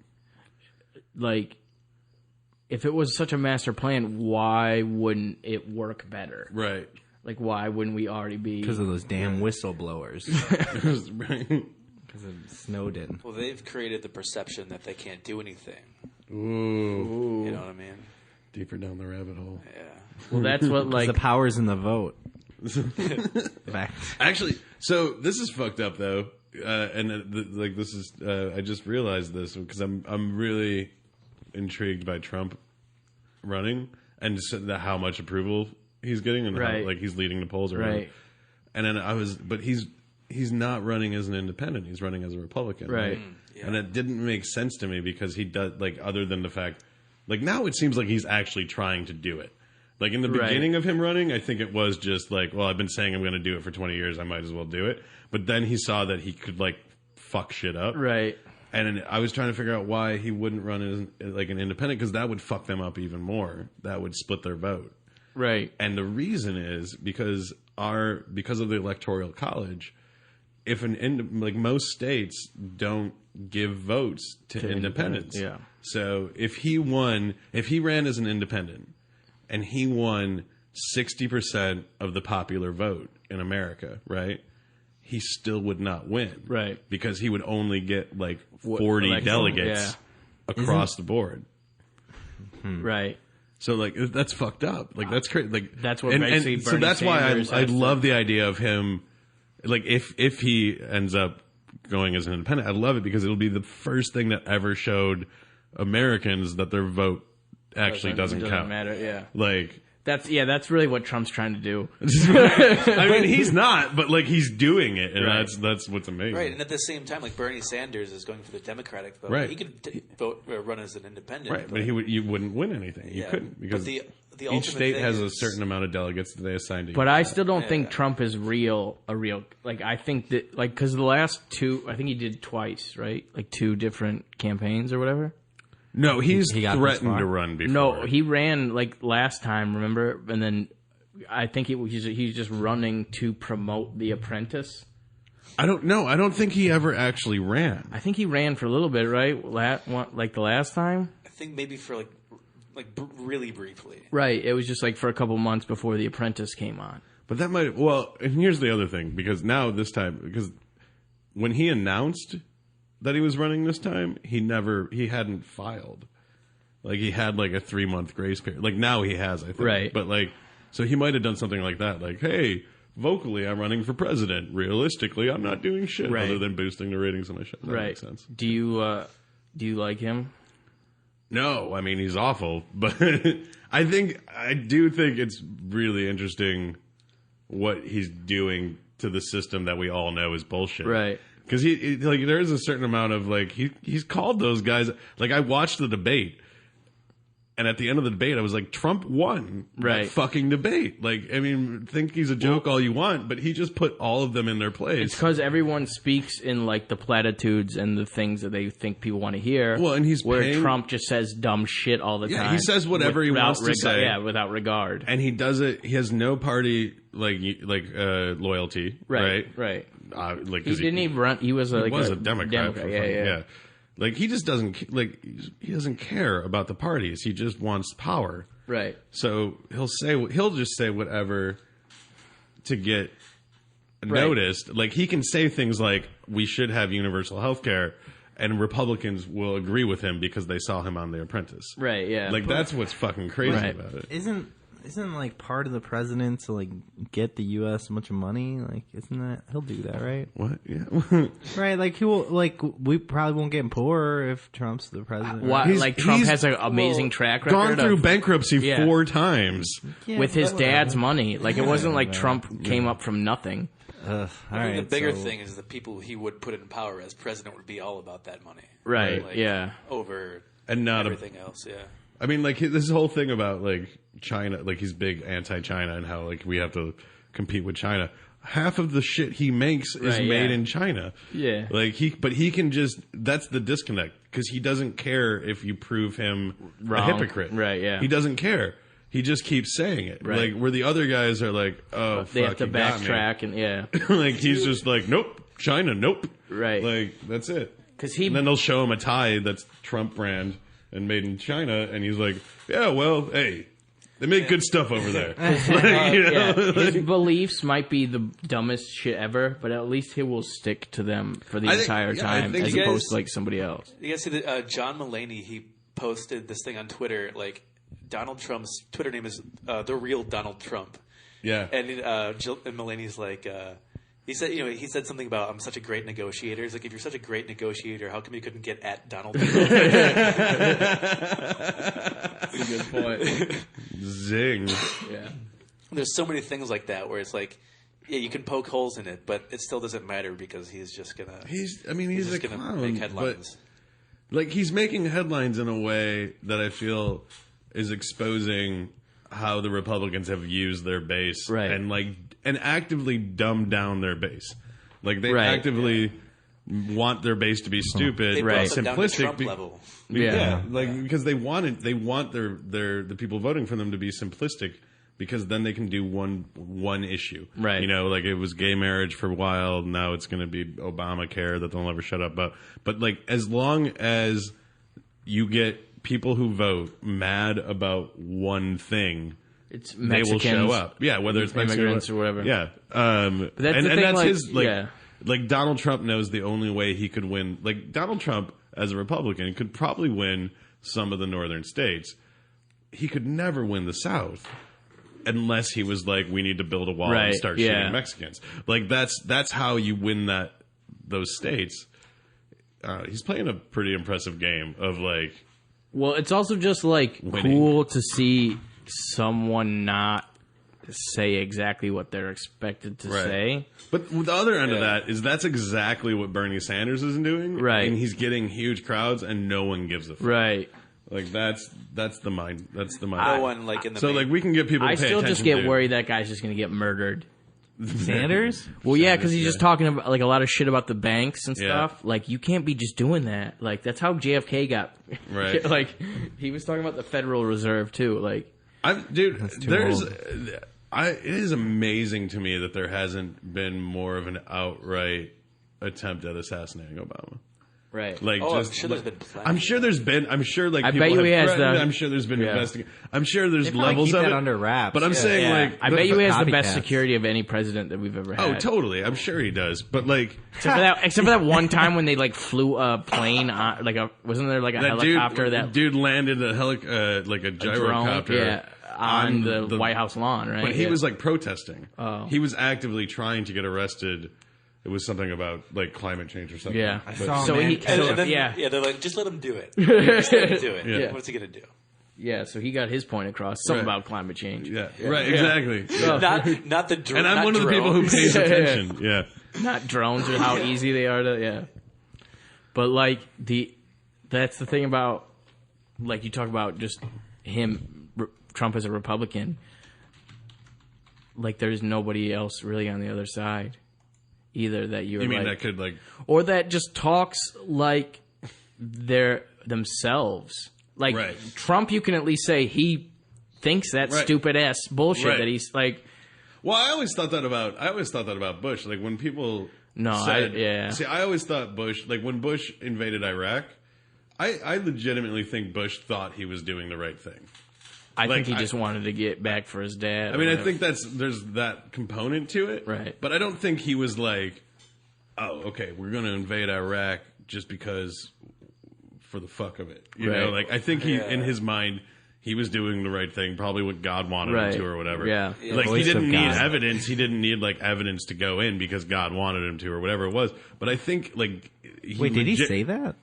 Like, if it was such a master plan, why wouldn't it work better? Right. Like, why wouldn't we already be? Because of those damn whistleblowers. Right. Because of Snowden. Well, they've created the perception that they can't do anything. Ooh. You know what I mean? Deeper down the rabbit hole. Yeah. Well, that's what The like power's in the vote. Back. Actually, so this is fucked up though, like this is. I just realized this because I'm really intrigued by Trump running and just how much approval he's getting and Right. how like he's leading the polls or Right. whatever. And then but he's not running as an independent. He's running as a Republican, Right. Yeah. And it didn't make sense to me because he does like other than the fact, like now it seems like he's actually trying to do it. Like in the Right. beginning of him running, I think it was just like, well, I've been saying I'm going to do it for 20 years. I might as well do it. But then he saw that he could like fuck shit up. right. And I was trying to figure out why he wouldn't run as like an independent because that would fuck them up even more. That would split their vote. Right. And the reason is because of the electoral college, if like most states don't give votes to independents. yeah. So if he ran as an independent and he won 60% of the popular vote in America, right? He still would not win. Right. Because he would only get like 40 election, delegates across the board. Right. So like that's fucked up. Like that's crazy. Like That's what basically so Bernie that's Sanders why I has to- love the idea of him. Like if he ends up going as an independent, I love it because it'll be the first thing that ever showed Americans that their vote actually doesn't count. matter. Yeah. Like That's really what Trump's trying to do. I mean, he's not, but like he's doing it, and Right. that's what's amazing. Right, and at the same time, like Bernie Sanders is going for the Democratic vote. Right. He could run as an independent. Right, but you wouldn't win anything. You Yeah. couldn't because But the each ultimate state thing has a is- certain amount of delegates that they assign to. But each I side. still don't think Trump is a real, like, I think that, like, because the last two, I think he did twice, right? Like, two different campaigns or whatever. No, he's He got this threatened far? to run before. No, he ran, like, last time, remember? And then I think he's just running to promote The Apprentice. I don't know. I don't think he ever actually ran. I think he ran for a little bit, right? Like the last time? I think maybe for really briefly. Right. It was just like for a couple months before The Apprentice came on. But that might. Well, and here's the other thing because now this time because when he announced that he was running this time, he hadn't filed. Like he had like a 3-month grace period. Like now he has, I think. Right. But like, so he might have done something like that. Like, hey, vocally, I'm running for president. Realistically, I'm not doing shit Right. other than boosting the ratings of my show. That Right. makes sense. Do you like him? No, I mean he's awful, but I do think it's really interesting what he's doing to the system that we all know is bullshit. Right. Because like there is a certain amount of like he's called those guys. Like I watched the debate, and at the end of the debate, I was like, Trump won that fucking debate. Like, I mean, think he's a joke all you want, but he just put all of them in their place. It's because everyone speaks in like the platitudes and the things that they think people want to hear. Well, and he's Trump just says dumb shit all the time. Yeah, he says whatever he wants to say. Yeah, without regard. And he does it. He has no party loyalty. Right. Like he didn't even run. He was a Democrat. Yeah. Like he just doesn't he doesn't care about the parties. He just wants power. Right. So he'll just say whatever to get noticed. Like he can say things like we should have universal health care, and Republicans will agree with him because they saw him on The Apprentice. Right. Yeah. Like that's what's fucking crazy about it. Isn't like part of the president to like get the U.S. a bunch of money? Like, isn't that he'll do that, right? What? Yeah. Right. Like he will. Like we probably won't get poorer if Trump's the president. Why? Like Trump has an amazing track record. Gone through bankruptcy 4 times with his dad's money. Like it wasn't like Trump came up from nothing. I think the bigger thing is the people he would put in power as president would be all about that money. Right. Like, over and not everything else. Yeah. I mean, like this whole thing about like China, like he's big anti-China and how like we have to compete with China. Half of the shit he makes is made in China. Yeah. Like he can just, that's the disconnect because he doesn't care if you prove him a hypocrite. Right. Yeah. He doesn't care. He just keeps saying it. Right. Like where the other guys are like, oh, they have to backtrack and like he's just like, nope, China, nope. Right. Like that's it. And then they'll show him a tie that's Trump brand and made in China, and he's like, yeah, well, hey, they make good stuff over there. His beliefs might be the dumbest shit ever, but at least he will stick to them for the entire time, as opposed to like somebody else. You guys see that John Mulaney, he posted this thing on Twitter, like Donald Trump's Twitter name is The Real Donald Trump. Yeah. And Mulaney's like... He said something about I'm such a great negotiator. He's like, if you're such a great negotiator, how come you couldn't get at Donald Trump? That's a good point. Zing. Yeah. There's so many things like that where it's like, yeah, you can poke holes in it, but it still doesn't matter because he's just gonna. He's a clown, make headlines. But, like he's making headlines in a way that I feel is exposing how the Republicans have used their base, and actively dumbed down their base. Like they actively want their base to be stupid, simplistic, down to Trump level. Because they want the people voting for them to be simplistic, because then they can do one issue, right? You know, like it was gay marriage for a while. Now it's going to be Obamacare that they'll never shut up about. But like, as long as you get people who vote mad about one thing, they will show up. Yeah, whether it's immigrants or whatever. Yeah, but that's the thing, that's like, his like Donald Trump knows the only way he could win. Like Donald Trump as a Republican could probably win some of the northern states. He could never win the South unless he was like, we need to build a wall and start shooting Mexicans. Like that's how you win those states. He's playing a pretty impressive game of like. Well, it's also just like cool to see someone not say exactly what they're expected to say. But the other end of that is that's exactly what Bernie Sanders is doing. Right. And he's getting huge crowds and no one gives a fuck. Right. Like that's the mind. That's the mind. No one like in the. So like we can get people. To I pay still just attention get worried that guy's just going to get murdered. Sanders? Well, yeah, because he's just talking about like a lot of shit about the banks and stuff. Like you can't be just doing that. Like that's how JFK got. Right. Like he was talking about the Federal Reserve too. Like. It is amazing to me that there hasn't been more of an outright attempt at assassinating Obama. Right. Like, I'm sure there's been plenty. I'm sure there's been. I'm sure like I people bet you have he has threatened. I'm sure there's been investigating. I'm sure there's they levels keep of that it under wraps. But I'm saying like I bet you he has the best security of any president that we've ever had. Oh, totally. I'm sure he does. But like except for that one time when they like flew a plane on, wasn't there like a helicopter that dude landed a like a gyrocopter on the White House lawn, right? But he was like protesting. Oh. He was actively trying to get arrested. It was something about like climate change or something. Yeah. I saw they're like, just let him do it. Just let him do it. Yeah. What's he gonna do? Yeah, so he got his point across. Something Right. about climate change. Yeah, right, exactly. Yeah. Not the drone. And I'm one of the people who pays attention. Yeah. Not drones or how easy they are to, yeah. But, like, that's the thing about, like, you talk about just Trump as a Republican. Like, there's nobody else really on the other side either that you're You mean like, that could, like... or that just talks like they're themselves. Like, Right. Trump, you can at least say he thinks that Right. stupid-ass bullshit Right. that he's, like... Well, I always thought that about Bush. Like, when people said... yeah. See, I always thought Bush... Like, when Bush invaded Iraq, I legitimately think Bush thought he was doing the right thing. I Like, think he just wanted to get back for his dad. I mean, I think there's that component to it. Right. But I don't think he was like, oh, okay, we're going to invade Iraq just because for the fuck of it. You know, Right. like, I think in his mind, he was doing the right thing, probably what God wanted Right. him to or whatever. Yeah. Like, he Voice didn't of need God. evidence. He didn't need, like, evidence to go in because God wanted him to or whatever it was. But I think, like... Wait, did he say that?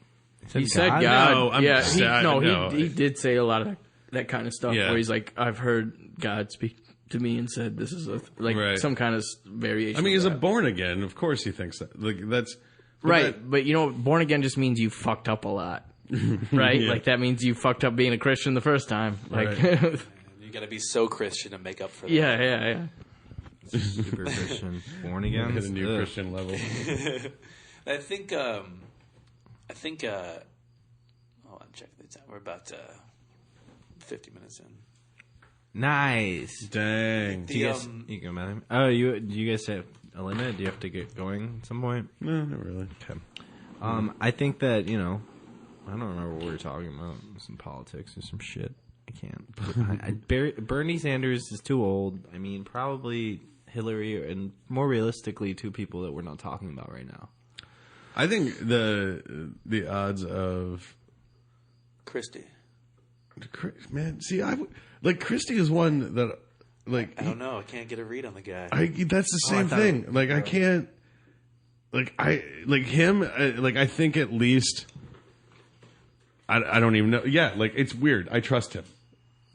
he said God. No, I'm yeah, sad, no. he did say a lot of that kind of stuff Yeah. where he's like, I've heard God speak to me and said this is Right. some kind of variation. I mean, he's a of that. born again. Of course he thinks that. Like, that's... but right, that- but you know, born again just means you fucked up a lot, right? Yeah. Like that means you fucked up being a Christian the first time. Like, Right. You got to be so Christian to make up for that. yeah. Super Christian, born again. hit a new Ugh. Christian level. I think. Hold on, check the time. We're about 50 minutes in. Nice. Dang. The, Do you guys, you go, Matthew? Oh, do you guys have a limit? Do you have to get going at some point? No, not really. Okay. I think that, I don't remember what we were talking about. Some politics or some shit. I can't. Bernie Sanders is too old. I mean, probably Hillary, and more realistically, two people that we're not talking about right now. I think the odds of Christie. man, see, like Christie is one that like I don't know. I can't get a read on the guy. that's the same thought thing. Like I can't him. I think at least I don't even know. Yeah, like it's weird. I trust him.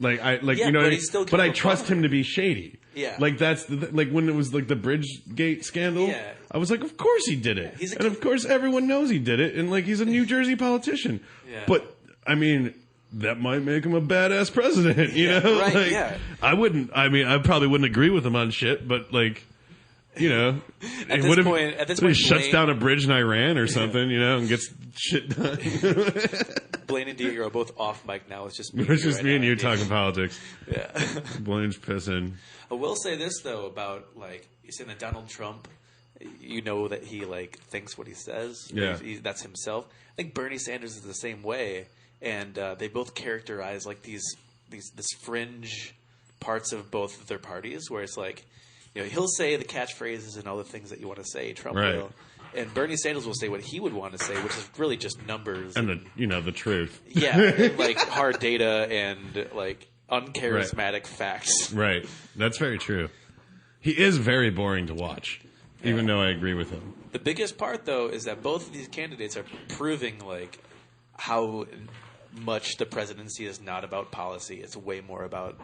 Yeah, you know, but what I mean? he's still But I kind of a trust bummer. him to be shady. Yeah. Like that's like when it was like the Bridgegate scandal. Yeah. I was like, of course he did it, he's a and of course everyone knows he did it, and like he's a New Jersey politician. Yeah. But I mean, that might make him a badass president. You know, right, like, yeah. I wouldn't. I mean, I probably wouldn't agree with him on shit, but like. You know, At what this if point- at this he point, shuts Blain- down a bridge in Iran or something, you know, and gets shit done. Blaine and Diego are both off mic now. It's just me. It's just right me and now. you talking politics. Yeah. Blaine's pissing. I will say this though about like you saying that Donald Trump, you know that he like thinks what he says. Yeah. That's himself. I think Bernie Sanders is the same way, and they both characterize like this fringe parts of both of their parties, where it's like, he'll say the catchphrases and all the things that you want to say. Trump Right. will, and Bernie Sanders will say what he would want to say, which is really just numbers And the truth. yeah, and, like hard data and like uncharismatic facts. Right. That's very true. He is very boring to watch, even though I agree with him. The biggest part, though, is that both of these candidates are proving like how much the presidency is not about policy. It's way more about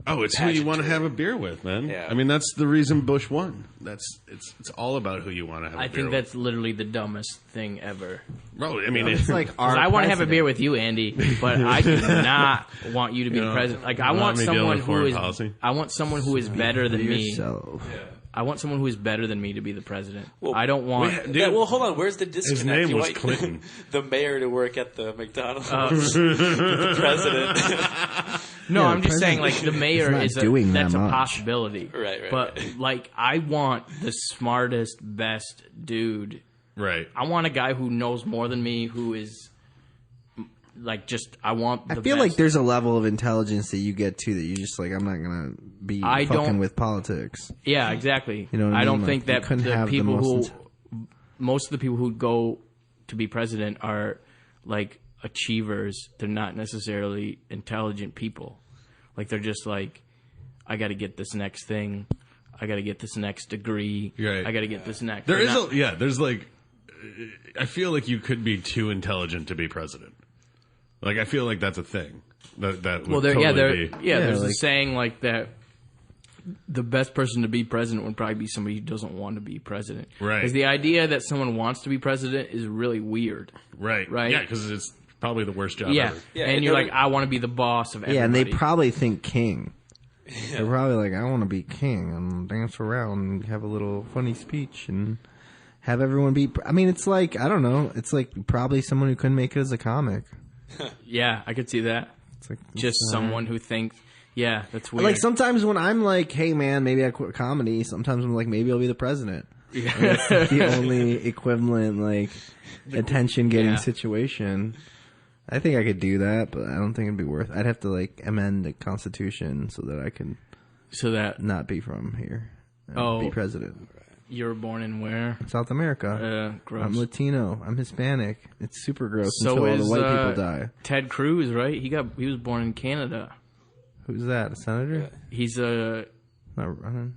Oh, it's who you want to pageantry. have a beer with, man. Yeah. I mean, that's the reason Bush won. It's all about who you want to have a I beer think with. that's literally the dumbest thing ever. Bro, I mean, It's like our I want to have a president. beer with you, Andy, but I do not want you to be You know, president. Like I not want me dealing someone with who foreign is. policy. I want someone who is better than me. Yourself. I want someone who is better than me to be the president. Well, I don't want. Dude, Yeah, well, hold on. Where's the disconnect? name You was want Clinton. the mayor to work at the McDonald's. The president. No, Yeah, I'm the just saying, like president the mayor is is not doing that's that a much. possibility. Right, But like, I want the smartest, best dude. right. I want a guy who knows more than me, who is like just. I want. I The feel best. like there's a level of intelligence that you get to that you just like, I'm not gonna be I fucking don't- with politics. Yeah, exactly. You know what I I don't mean? think Like, you that couldn't the have the people most most of the people who go to be president are like achievers. They're not necessarily intelligent people. Like they're just like, I got to get this next thing. I got to get this next degree. Right. I got to get this next. There They're is not- there's like, I feel like you could be too intelligent to be president. Like, I feel like that's a thing. That Well, would totally be. there's a like- saying like that. The best person to be president would probably be somebody who doesn't want to be president. Right. Because the idea that someone wants to be president is really weird. Right. Right. Yeah, because it's probably the worst job Yeah. ever. Yeah, and and you're nobody- like, I want to be the boss of everybody. Yeah, and they probably think king. They're probably like, I want to be king and dance around and have a little funny speech and have everyone be. I mean, it's like, I don't know. It's like probably someone who couldn't make it as a comic. Yeah, I could see that. It's like Just someone who thinks, yeah, that's weird. Like sometimes when I'm like, hey man, maybe I quit comedy. Sometimes I'm like, maybe I'll be the president. And that's the only equivalent like attention getting Yeah. situation. I think I could do that, but I don't think it'd be worth. I'd have to like amend the constitution so that I could So that not be from here. And Oh. be president. you were born in where? South America. Gross. I'm Latino. I'm Hispanic. It's super gross So until all the is, white people die. Ted Cruz, right? He was born in Canada. Who's that? A senator? He's a Not running,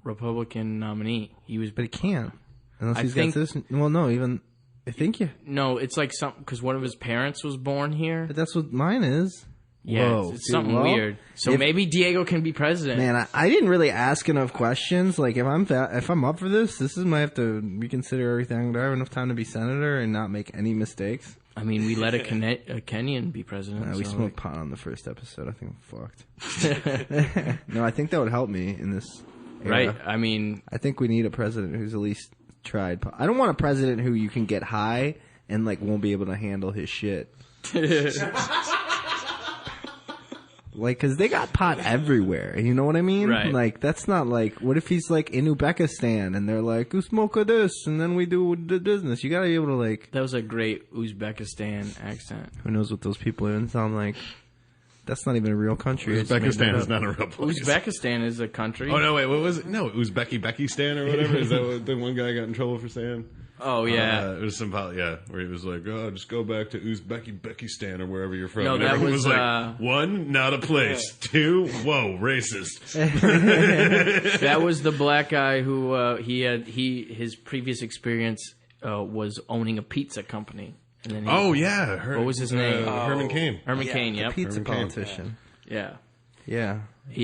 Republican nominee. He was, but he can't unless I he's think- got this. Well, no, even I think you. no, it's like something because one of his parents was born here. But that's what mine is. Yeah, Whoa, it's dude, something well, weird. So if- maybe Diego can be president. Man, I didn't really ask enough questions. Like, if I'm up for this, this is might have to reconsider everything. Do I have enough time to be senator and not make any mistakes? I mean, we let a Kenyan be president. We so, smoked pot on the first episode. I think I'm fucked. No, I think that would help me in this era. right? I mean, I think we need a president who's at least tried pot. I don't want a president who you can get high and like won't be able to handle his shit. Like, cause they got pot everywhere. You know what I mean? Right. Like, that's not like, what if he's like in Uzbekistan and they're like, "You smoke this," and then we do the business. You gotta be able to like, that was a great Uzbekistan accent. who knows what those people even sound like? That's not even a real country. I just made that Uzbekistan is up. not a real place. Uzbekistan is a country. Oh no! Wait, what was it? No, Uzbekistan or whatever. Is that what the one guy got in trouble for saying? Oh yeah. It was some where he was like, "Oh, just go back to Uzbekistan or wherever you're from." No, and that everyone was, like, one, not a place. Two, whoa, racist. That was the black guy who his previous experience was owning a pizza company. And then Oh yeah, What was his name? Herman Cain. Herman Yeah, Cain. the Yep. Pizza Herman Cain. politician. Yeah. Yeah.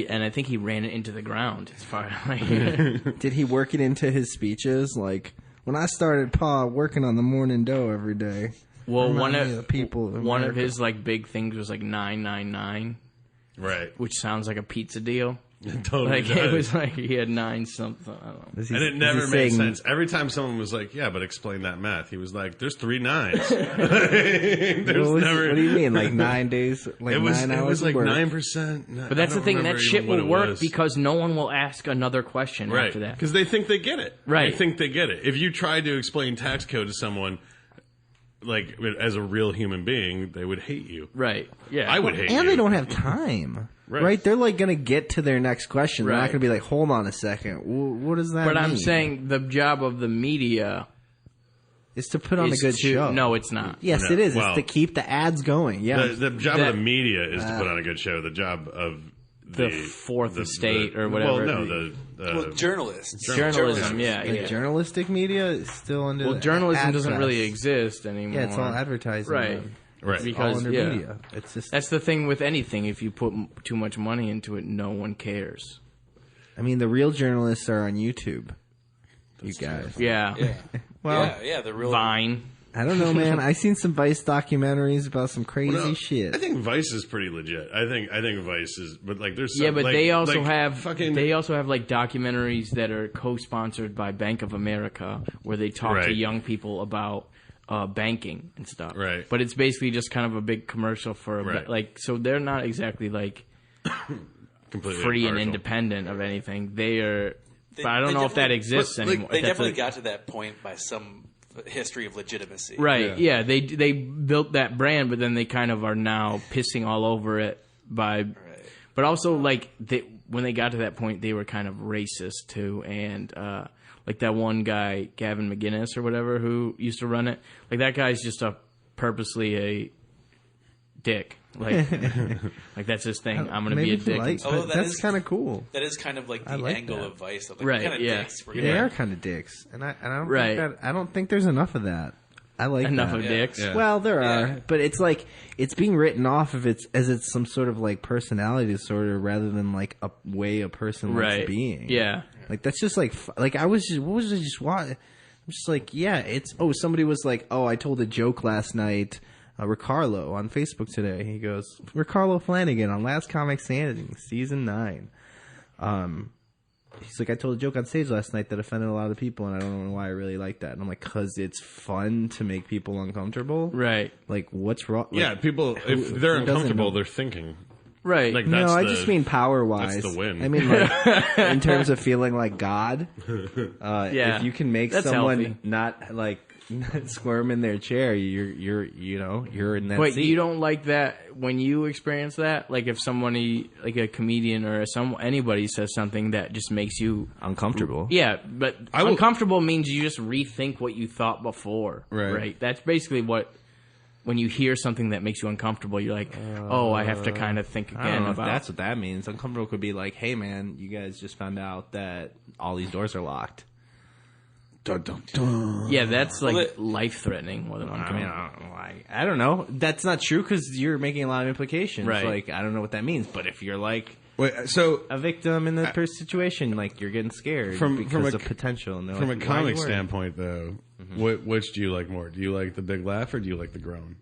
And I think he ran it into the ground. As far like, Did he work it into his speeches? Like, when I started working on the morning dough every day. well, remind one me of the people of one of America. his like big things was like 999, Right. which sounds like a pizza deal. It totally Like does. it was like he had 9 something. I don't know. Is he- And it is never he made saying- sense. Every time someone was like, "Yeah, but explain that math," he was like, "There's 3 nines." There's What never. do you mean? Like 9 days? Like It was. 9 It hours was of like work? 9%. But that's the thing. That shit will work because no one will ask another question Right, after that. because they think they get it. Right. They think they get it. If you try to explain tax code to someone, like as a real human being, they would hate you. Right. Yeah. I would hate you. And they don't have time. Right. They're like going to get to their next question. They're not Right. going to be like, hold on a second. What does that But mean? I'm saying the job of the media is to put on a is good to, show. No, it's not. Yes, No. it is. Well, it's to keep the ads going. Yeah. The job That- of the media is to put on a good show. The job of The fourth estate or whatever. Well, no, Well, journalists. Journalism, yeah. And journalistic media is still under Well, the journalism ad doesn't press. really exist anymore. Yeah, it's all advertising. Right. right. All Because under yeah. media. It's just, That's the thing with anything. If you put too much money into it, no one cares. I mean, the real journalists are on YouTube. You guys. Yeah. Yeah. Well, yeah, the real. Vine. I don't know, man. I seen some Vice documentaries about some crazy No, shit. I think Vice is pretty legit. I think Vice is, but like there's some, Yeah, but like, they also like have fucking. they also have like documentaries that are co-sponsored by Bank of America, where they talk to Right. young people about banking and stuff. Right. But it's basically just kind of a big commercial for Right. like so they're not exactly like completely free and impartial. independent of anything. They are. But I don't know if that definitely- exists but, like, anymore. They That's definitely a- got to that point by some history of legitimacy. Right. Yeah. They built that brand, but then they kind of are now pissing all over it by. Right. But also, like when they got to that point, they were kind of racist too, and like that one guy, Gavin McGinnis or whatever, who used to run it. Like that guy's just purposely a dick. Like, like that's his thing. I'm gonna be a Maybe dick. like, Although but that that's is- kind of cool. That is kind of like the I like angle that. of Vice. Of like, Right, Kind of yeah. dicks. We're They gonna- are kind of dicks, and I don't Right. think I don't think there's enough of that. I like enough that. of dicks. Yeah. Well, there Yeah. are, but it's like it's being written off of as it's some sort of like personality disorder rather than like a way a person Right. likes being. Yeah. Like that's just like I was just what was I just watching? I'm just like it's somebody was like I told a joke last night. Ricardo on Facebook today. He goes Ricardo Flanagan on Last Comic Standing season 9. He's like, I told a joke on stage last night that offended a lot of people, and I don't know why I really like that. And I'm like, because it's fun to make people uncomfortable. Right. Like, what's wrong? Like, Yeah, people, if they're who doesn't uncomfortable, know? they're thinking. Right. Like, No, that's I the- just mean power-wise. that's the win. I mean, like, in terms of feeling like God. Yeah. If you can make That's someone healthy. not like squirm in their chair, you're in that Wait, seat. you don't like that when you experience that? Like if somebody, like a comedian or anybody says something that just makes you uncomfortable. Yeah, but I will- uncomfortable means you just rethink what you thought before. Right. That's basically what. When you hear something that makes you uncomfortable, you're like, "Oh, I have to kind of think I don't again know about." if that's what that means. Uncomfortable could be like, hey man, you guys just found out that all these doors are locked. Dun, dun, dun. Yeah, that's like Well, life-threatening more than I mean, uncomfortable. I don't know. That's not true because you're making a lot of implications. Right. Like, I don't know what that means. But if you're like Wait, so a victim in the situation, like you're getting scared because of potential. And they're from like, a why are you comic worried? standpoint, though, which do you like more? Do you like the big laugh or do you like the groan?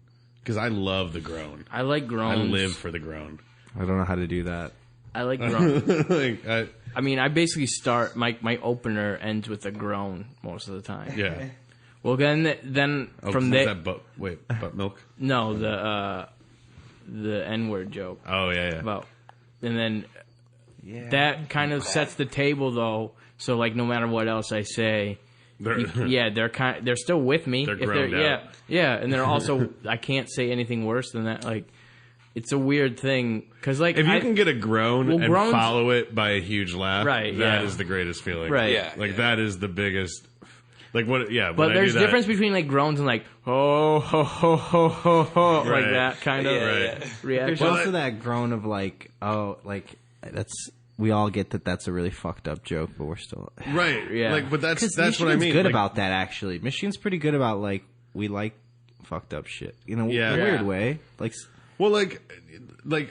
Because I love the groan. I like I groans. live for the groan. I don't know how to do that. I like groans. Like, I mean, I basically start my opener ends with a groan most of the time. yeah. Well, then Oh, from is there, that butt milk? no, the N-word joke Oh yeah. about, and then Yeah. that kind of sets the table though. So like, no matter what else I say, they're still with me. They're If groaned out. yeah, and they're also I can't say anything worse than that. Like, it's a weird thing because like If you can get a groan Well, and groans- follow it by a huge laugh, Right, that yeah. is the greatest feeling. Right. Yeah. Like that is the biggest. Like what? Yeah. But when I there's do that- difference between like groans and like ho ho ho ho ho ho like Right. that kind of Yeah. reaction. There's also that groan of like, that's we all get that's a really fucked up joke, but we're still Right. Yeah. Like, but that's Michigan's what I mean. Good like, about that actually. Michigan's pretty good about like we like fucked up shit. You know, Yeah. in a Yeah. weird way. Like, Well, like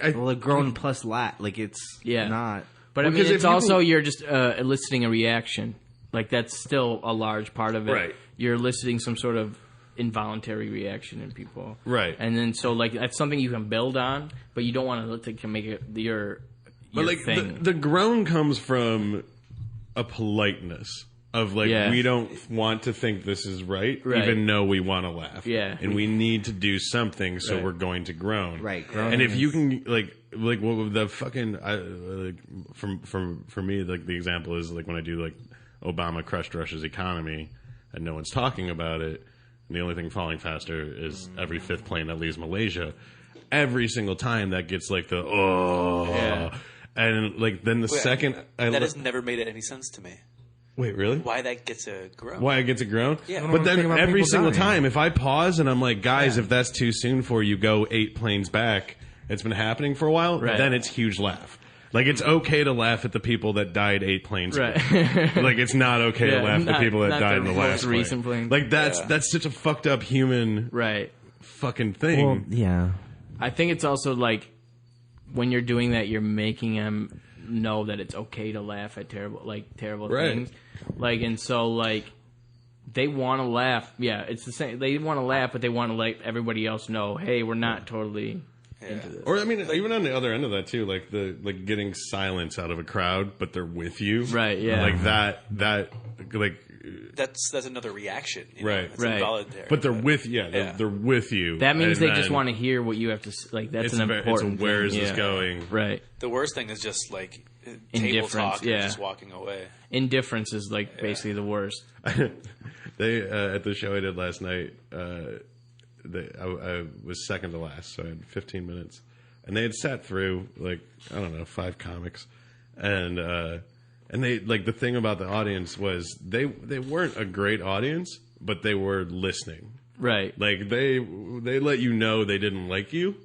I. well, a groan plus like it's Yeah. not. But Well, I mean, 'cause if it's you also can- you're just eliciting a reaction. Like that's still a large part of it. Right. You're eliciting some sort of involuntary reaction in people. Right. And then so like that's something you can build on, but you don't want to make it your But like thing. the groan comes from a politeness of like Yeah. we don't want to think this is right, Right. even though we want to laugh. Yeah. and we need to do something, so Right. we're going to groan. Right, And groaning if you is- can like what the fucking like for me like the example is like when I do like Obama crushed Russia's economy and no one's talking about it. And the only thing falling faster is every fifth plane that leaves Malaysia. Every single time that gets like the Yeah. and like then the Wait, second that has never made any sense to me. wait really Why that gets a groan? why I get to groan? Yeah. But think then about every people single dying. time if I pause and I'm like, guys, if that's too soon for you, go 8 planes back. It's been happening for a while. Right. Then it's huge laugh. Like it's okay to laugh at the people that died 8 planes ago. Right. Like it's not okay Yeah, to laugh at the not- people that not died in the the most last recent plane. Like that's Yeah. such a fucked up human right. fucking thing. Well, yeah. I think it's also like when you're doing that, you're making them know that it's okay to laugh at terrible Right. things. Like, and so like they want to laugh. Yeah, it's the same. They want to laugh, but they want to let everybody else know, hey, we're not totally into this. Or I mean, even on the other end of that too, like getting silence out of a crowd, but they're with you, Right, yeah. Like that, like That's another reaction. You know? Right. It's Right. involuntary. but they're with, they're Yeah. with you. That means And they just then want to hear what you have to like. That's an important. It's a where is thing. this Yeah. going? Right. The worst thing is just like table Indifference, talk yeah. and just walking away. Indifference is like basically the worst. They at the show I did last night, I was second to last, so I had 15 minutes, and they had sat through like I don't know 5 comics, and they like the thing about the audience was they weren't a great audience, but they were listening. Right. Like they let you know they didn't like you,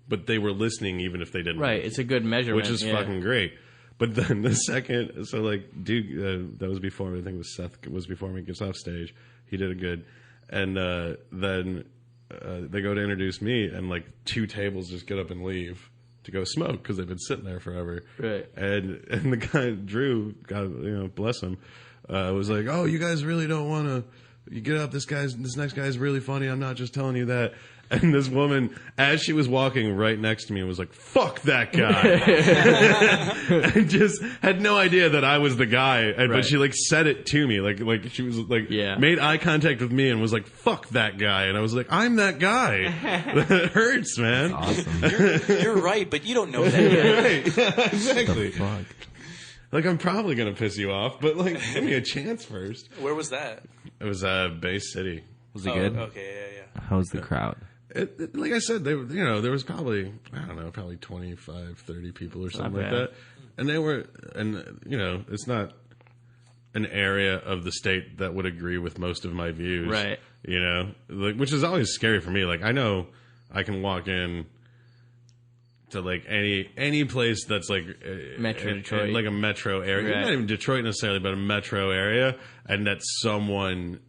but they were listening even if they didn't. Right. like It's a good measurement. which is yeah. fucking great. But then the second, so like, dude, that was before. I think it was Seth was before me. Gets off stage. He did a good, And then they go to introduce me, and like 2 tables just get up and leave to go smoke because they've been sitting there forever. Right. And the guy, Drew, God, bless him, was like, "Oh, you guys really don't want to. You get up. This next guy's really funny. I'm not just telling you that." And this woman, as she was walking right next to me, was like, "Fuck that guy." And just had no idea that I was the guy. But she like said it to me. Like she was like, made eye contact with me and was like, "Fuck that guy." And I was like, "I'm that guy." That hurts, man. That's awesome. You're right, but you don't know that yet. Right. Yeah, exactly. Fuck. Like, I'm probably going to piss you off, but like, give me a chance first. Where was that? It was Bay City. Was it good? Okay, yeah. How was the crowd? Like I said, there was probably, I don't know, probably 25, 30 people or something like bad. that. And they were, it's not an area of the state that would agree with most of my views. Right. Which is always scary for me. Like, I know I can walk in to like any place that's like Metro Detroit. like a metro area, Right. not even Detroit necessarily, but a metro area, and that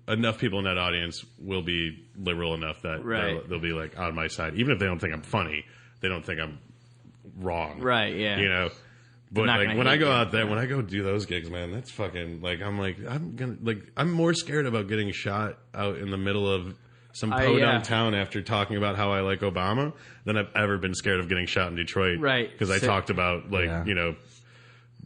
enough people in that audience will be liberal enough that Right. they'll be like on my side, even if they don't think I'm funny, they don't think I'm wrong, Right, yeah. But not like gonna when I hate go you. out there, when I go do those gigs, man, that's fucking I'm more scared about getting shot out in the middle of some podunk town after talking about how I like Obama than I've ever been scared of getting shot in Detroit. Right. Because I talked about,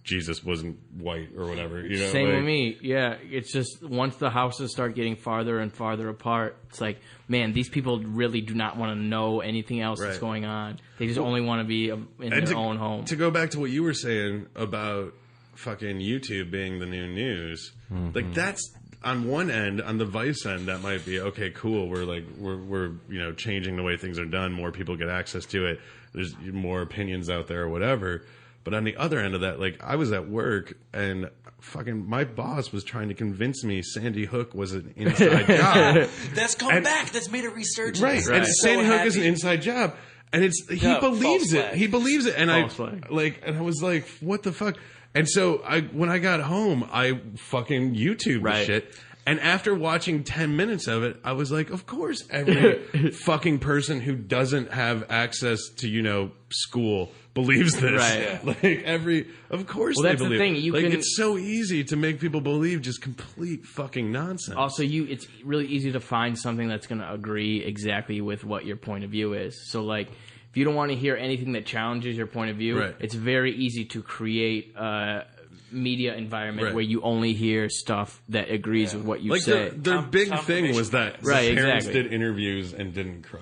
Jesus wasn't white or whatever. Same with me. Yeah, it's just once the houses start getting farther and farther apart, it's like, man, these people really do not want to know anything else that's Right. going on. They just only want to be in their own home. To go back to what you were saying about fucking YouTube being the new news, like that's on one end, on the Vice end, that might be okay, cool. We're changing the way things are done. More people get access to it. There's more opinions out there or whatever. But on the other end of that, like I was at work and fucking my boss was trying to convince me Sandy Hook was an inside job. That's come back. That's made a resurgence. Right. I'm And so Sandy Hook is an happy. inside job. And he No, believes false it. flag. He believes it. And False flag. I was like, what the fuck? And so when I got home, I fucking YouTubed the Right. shit. And after watching 10 minutes of it, I was like, of course every fucking person who doesn't have access to, school believes this. Right. Like of course Well, they that's the believe. thing, you can- it's so easy to make people believe just complete fucking nonsense. Also, it's really easy to find something that's going to agree exactly with what your point of view is. So, like, if you don't want to hear anything that challenges your point of view, Right. it's very easy to create a media environment Right. where you only hear stuff that agrees with what you like say. their big thing confirmation was that Right, the parents exactly. did interviews and didn't cry.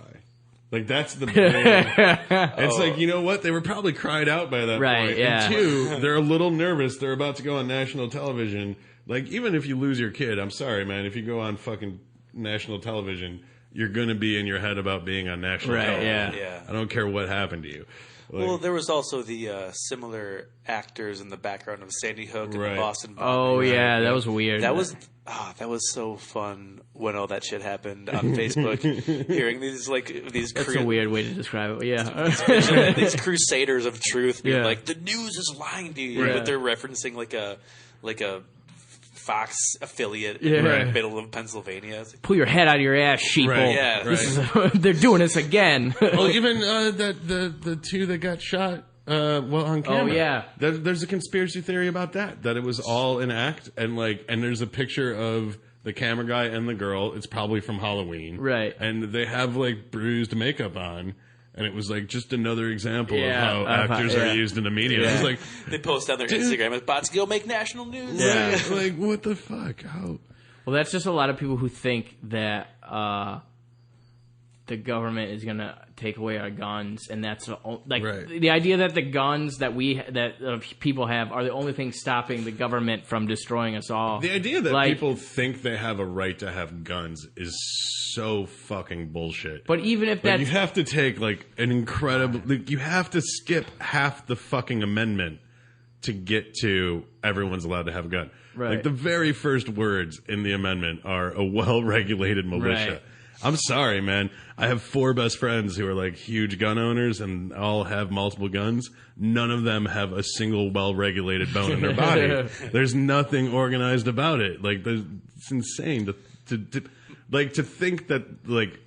Like that's the big It's like, you know what? They were probably cried out by that Right, point. yeah. And two, they're a little nervous. They're about to go on national television. Like even if you lose your kid, I'm sorry, man. If you go on fucking national television, you're going to be in your head about being on national Right, television. yeah. I don't care what happened to you. Like, Well, there was also the similar actors in the background of Sandy Hook and Right. the Boston bombing. Oh, yeah, that was weird. That was so fun when all that shit happened on Facebook. Hearing these That's a weird way to describe it. Yeah. these crusaders of truth being Yeah. like the news is lying to you, Right. but they're referencing like a Fox affiliate Yeah. in the Right. middle of Pennsylvania. It's like, Pull your head out of your ass, sheeple. Right, Yeah. This is, they're doing this again. well, even the two that got shot, on camera. yeah. There's a conspiracy theory about that it was all an act, and there's a picture of the camera guy and the girl. It's probably from Halloween, Right. And they have bruised makeup on, and it was just another example Yeah, of how actors yeah. are used in the media. Yeah. It's like, they post on their Instagram, "It's about to go make national news." Yeah. like what the fuck? How? Well, that's just a lot of people who think that the government is going to take away our guns, and that's Right. the idea that the guns that people have are the only thing stopping the government from destroying us all. The idea that Like- people think they have a right to have guns is so fucking bullshit. But even if that's You have to take an incredible. You have to skip half the fucking amendment to get to everyone's allowed to have a gun. Right. The very first words in the amendment are a well-regulated militia. Right. I'm sorry, man. I have 4 best friends who are huge gun owners and all have multiple guns. None of them have a single well-regulated bone in their body. There's nothing organized about it. It's insane to Like, to think that, like,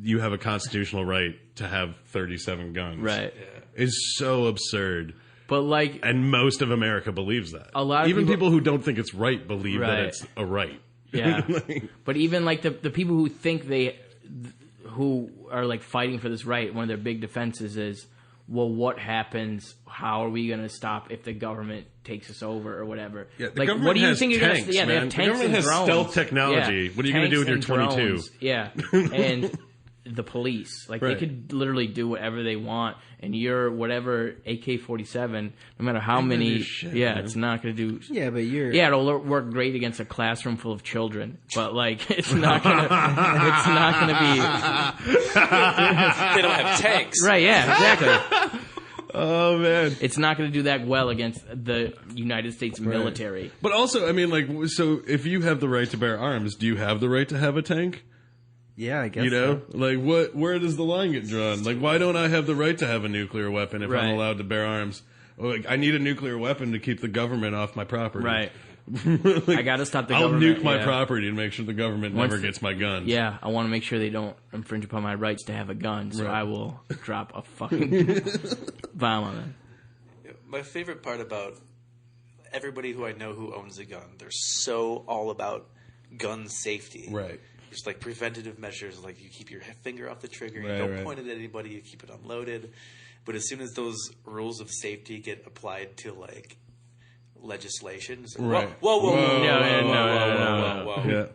you have a constitutional right to have 37 guns. Right. Is so absurd. But like, And most of America believes that. A lot of Even people- people who don't think it's right believe that Right. it's a right. yeah. Like, But even like the people who think who are like fighting for this right, one of their big defenses is, well, what happens? How are we going to stop if the government takes us over or whatever? Yeah, the like, government what do you has think you're tanks, going to? Yeah, they man. have The tanks government and has drones. stealth technology. Yeah. What are you gonna do with your Tanks 22? and drones. Yeah, and the police, like Right. they could literally do whatever they want, and your whatever AK-47, no matter how Ain't gonna many, do shit, yeah, man. it's not going to do. Yeah, but you're. Yeah, it'll work great against a classroom full of children, but like it's not gonna be They don't have tanks. right. Yeah, exactly. Oh, man. It's not going to do that well against the United States military. But also, I mean, like, so if you have the right to bear arms, do you have the right to have a tank? Yeah, I guess. You know, so. like where does the line get drawn? Like, why don't I have the right to have a nuclear weapon if Right. I'm allowed to bear arms? Or, like, I need a nuclear weapon to keep the government off my property. Right. Like, I got to stop the I'll government. nuke my yeah. property and make sure the government Once never the- gets my guns. Yeah, I want to make sure they don't infringe upon my rights to have a gun, so Right. I will drop a fucking bomb on them. My favorite part about everybody who I know who owns a gun, they're so all about gun safety. Right. Just like preventative measures, like you keep your finger off the trigger, you Right, don't right. point it at anybody, you keep it unloaded. But as soon as those rules of safety get applied to like legislation, it's like, Right. whoa, whoa, whoa, whoa, No, whoa, no, whoa, no, whoa, no, whoa, whoa.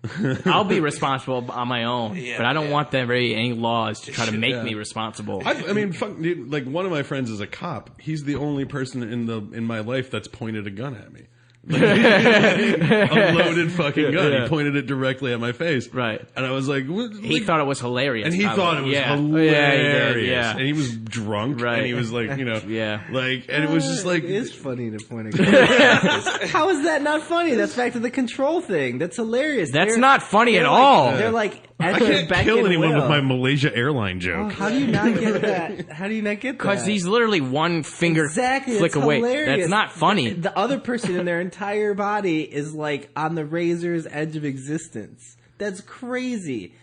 Yeah. I'll be responsible on my own, Yeah, but I don't yeah. want there very any laws to try to make Yeah. me responsible. I mean, fuck, dude, like one of my friends is a cop. He's the only person in my life that's pointed a gun at me. Like, a loaded fucking gun. Yeah. He pointed it directly at my face. Right. And I was like, what, He like- thought it was hilarious. and he probably. thought it was yeah. hilarious. Yeah, he did, yeah. And he was drunk. Right. And he was like, you know, Yeah. like, and it was just like, It is funny to point a gun. How is that not funny? That's back to the control thing. That's hilarious. That's They're- not funny they're at like- all. They're like, I at your can't beck kill and anyone with will. my Malaysia airline Oh, joke. how do you not get that? How do you not get that? Because he's literally one finger Exactly, flick that's away. hilarious. That's not funny. The other person in their entire body is like on the razor's edge of existence. That's crazy.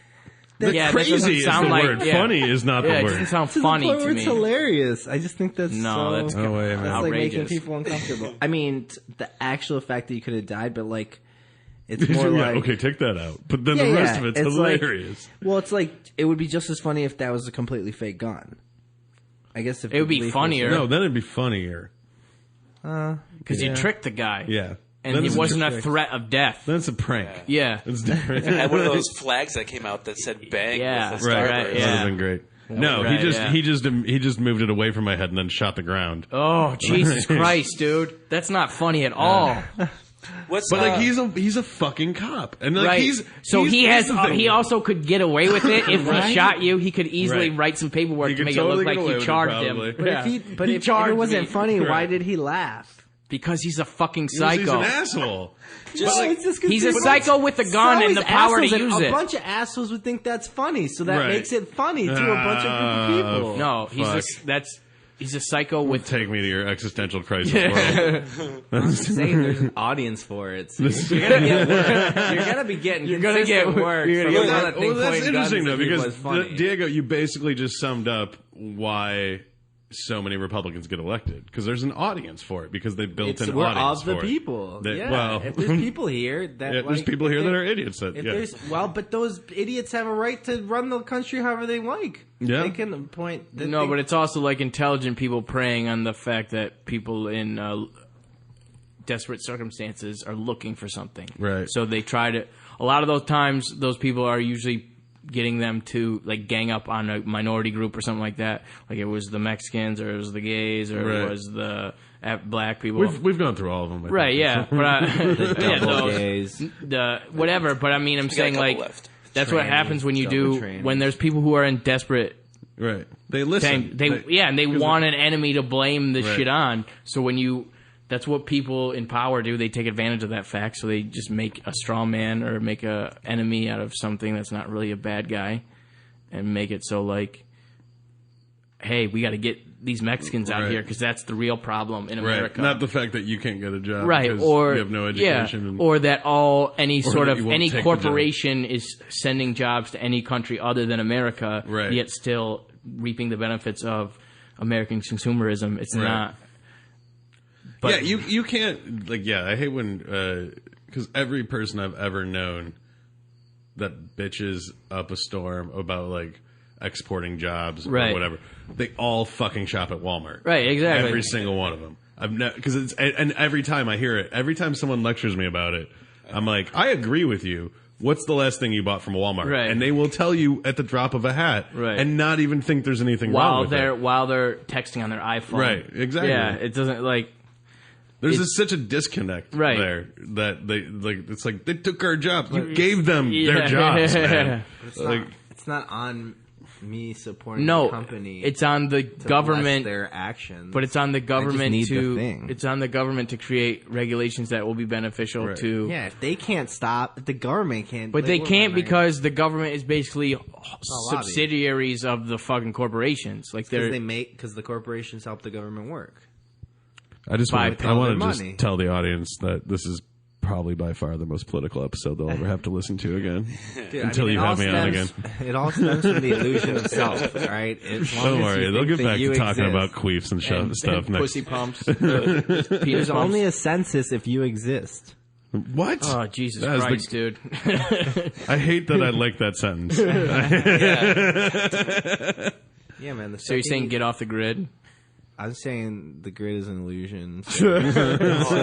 That's Yeah, that doesn't Crazy is sound the like- word. yeah. Funny is not Yeah, the it word. doesn't sound to funny the point to where me. it's hilarious. I just think that's No, so, that's No way, man. that's like making outrageous. people uncomfortable. I mean, the actual fact that you could have died, but like, it's more Yeah, like okay, take that out. But then Yeah, the rest yeah, of it's it's like- hilarious. well, it's like it would be just as funny if that was a completely fake gun. I guess if It would the be belief funnier. No, then it'd be funnier. Because you tricked the guy. Yeah. And Then he it's a wasn't a trick. threat of death. Then it's a prank. Yeah. It's different. I had one of those flags that came out that said "bang" Yeah, with the Right, Starburst. right, That would yeah. have been great. No, Right, he just moved it away from my head and then shot the ground. Oh, Jesus Christ, dude. That's not funny at all. What's But like he's a fucking cop, and like Right. he's So he's, he here's has. the thing. He also could get away with it if he shot you. He could easily Right. write some paperwork He to could make totally it look get like away you with it, charged him. probably. But Yeah. if He it charged wasn't me. funny, why Right. did he laugh? Because he's a fucking He's psycho. an asshole. Just No, like, it's just 'cause He's a people- psycho with a gun So and is the power to assholes, and use a it. bunch of assholes would think that's funny, so that Right. makes it funny to a bunch of group of people. No, he's a psycho with. Take me to your existential crisis world. I'm saying there's an audience for it. So you're gonna get work. You're gonna be getting. You're gonna get consistent work. you're gonna from get the work. one that Well, that's think interesting though, pointing guns because at people is funny. Diego, you basically just summed up why so many Republicans get elected because there's an audience for it because they built an we're audience of the for it. people. That- Yeah. well, if there's people here that yeah, there's like, people if here that they- are idiots. That If yeah. there's but those idiots have a right to run the country however they like. Yeah. They can point. No, but it's also like intelligent people preying on the fact that people in desperate circumstances are looking for something. Right. So they try to. A lot of those times, those people are usually getting them to like gang up on a minority group or something like that. Like it was the Mexicans, or it was the gays, or Right. it was the black people. We've gone through all of them. I Right, think. yeah, but yeah, double those, gays. the whatever. But I mean, I'm got a saying couple like left. that's what Trannies, happens when you double do trannies. when there's people who are in desperate. Right. They listen. They and they want an enemy to blame this Right. shit on. So when you, that's what people in power do. They take advantage of that fact. So they just make a straw man or make a enemy out of something that's not really a bad guy, and make it so like hey, we got to get these Mexicans out Right. here because that's the real problem in Right. America. Not the fact that you can't get a job. Right, because or you have no education. yeah, and, or that any Or sort that of you won't any take the corporation is sending jobs to any country other than America, Right. yet still reaping the benefits of American consumerism. It's not. But yeah, you can't I hate when because every person I've ever known that bitches up a storm about like exporting jobs Right. or whatever, they all fucking shop at Walmart. Right, exactly. Every single one of them. I've because it's and every time I hear it, every time someone lectures me about it, I'm like, I agree with you. What's the last thing you bought from Walmart? Right. And they will tell you at the drop of a hat, Right. and not even think there's anything wrong with it. while they're texting on their iPhone. Right, exactly. Yeah, it doesn't like. There's such a disconnect Right. there that they like. It's like they took our jobs. You gave them their Yeah. jobs, man. It's not on me supporting No, the company. it's on the to government. bless their actions. But it's on the government need the to thing. it's on the government to create regulations that will be beneficial Right. to. yeah, if they can't stop, if the government can't. But they we're can't running- because the government is basically lobby. subsidiaries of the fucking corporations. Like because they're because the corporations help the government work. I just By want, I want to their just money. tell the audience that this is probably by far the most political episode they'll ever have to listen to again. Dude, Until you it all have me on stems- It all stems from the illusion of self, right? As long Don't as worry, you they'll think get that back you to talking exist. about queefs and stuff and next. pussy pumps. Penis There's pumps. only a census if you exist. What? Oh Jesus That is Christ, dude! I hate that I like that sentence. Yeah, man. So you're saying get off the grid? I'm saying the grid is an illusion. So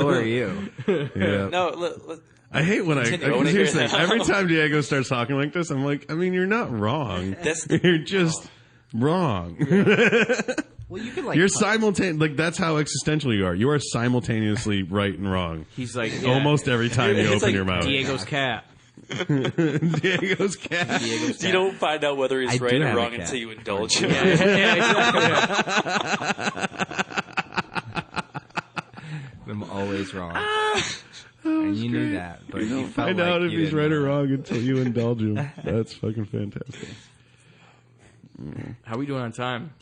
are you. Yeah. No, I hate when Continue. I wanna because here's the hear thing. that. Every time Diego starts talking like this, I'm like, I mean, you're not wrong. That's- You're just wrong. Well, you can like. You're simultaneous. Like that's how existential you are. You are simultaneously right and wrong. He's like Almost every time you It's open like your mouth. Diego's cat. Diego's cat. Diego's you cat. don't find out whether he's I do right or have a wrong cat. until you indulge him. Yeah, exactly. I'm always wrong. And you knew that, but you felt Find like out if you he's didn't right or know. wrong until you indulge him. That's fucking fantastic. How we doing on time?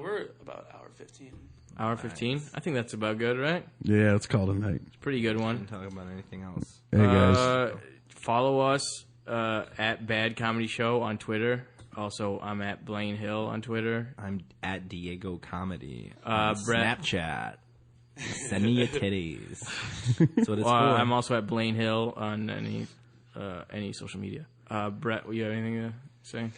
We're about hour 15. Hour 15? I think that's about good, right? Yeah, it's called a night. Pretty good one. Can't talk about anything else. Hey guys. Follow us at Bad Comedy Show on Twitter. Also, I'm at Blain Hill on Twitter. I'm at Diego Comedy on Brett- Snapchat. Send me your titties. That's what it's for. I'm also at Blain Hill on any social media. Brett, you have anything to say?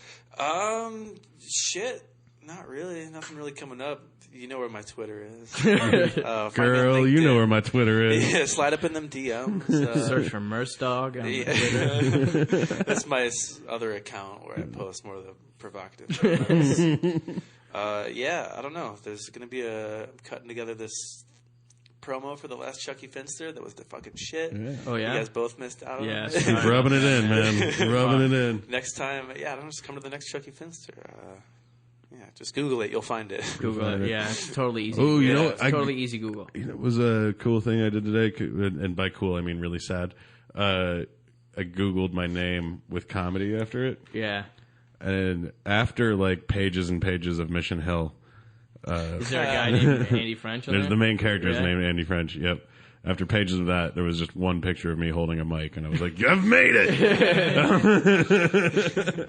Shit. Not really. Nothing really coming up. You know where my Twitter is. Girl, you know where my Twitter is. Yeah, slide up in them DMs. Search for Mercer Dog on Yeah. Twitter. That's my other account where I post more of the provocative comments. Yeah, I don't know. There's going to be I'm cutting together this promo for the last Chucky Finster that was the fucking shit. Oh, yeah? You guys both missed out on Yeah. it. Keep rubbing it in, man. Rubbing it in. Next time, yeah, don't just come to the next Chucky Finster. Yeah, just Google it. You'll find it. Google it. Yeah, it's totally easy. Oh, you Yeah, know, it's totally easy Google. You know, it was a cool thing I did today, and by cool I mean really sad. I Googled my name with comedy after it, Yeah. and after like pages and pages of Mission Hill, Is there a guy named Andy French on there's there? the main character is Yeah. named Andy French. Yep. After pages of that, there was just one picture of me holding a mic, and I was like, "I've made it!"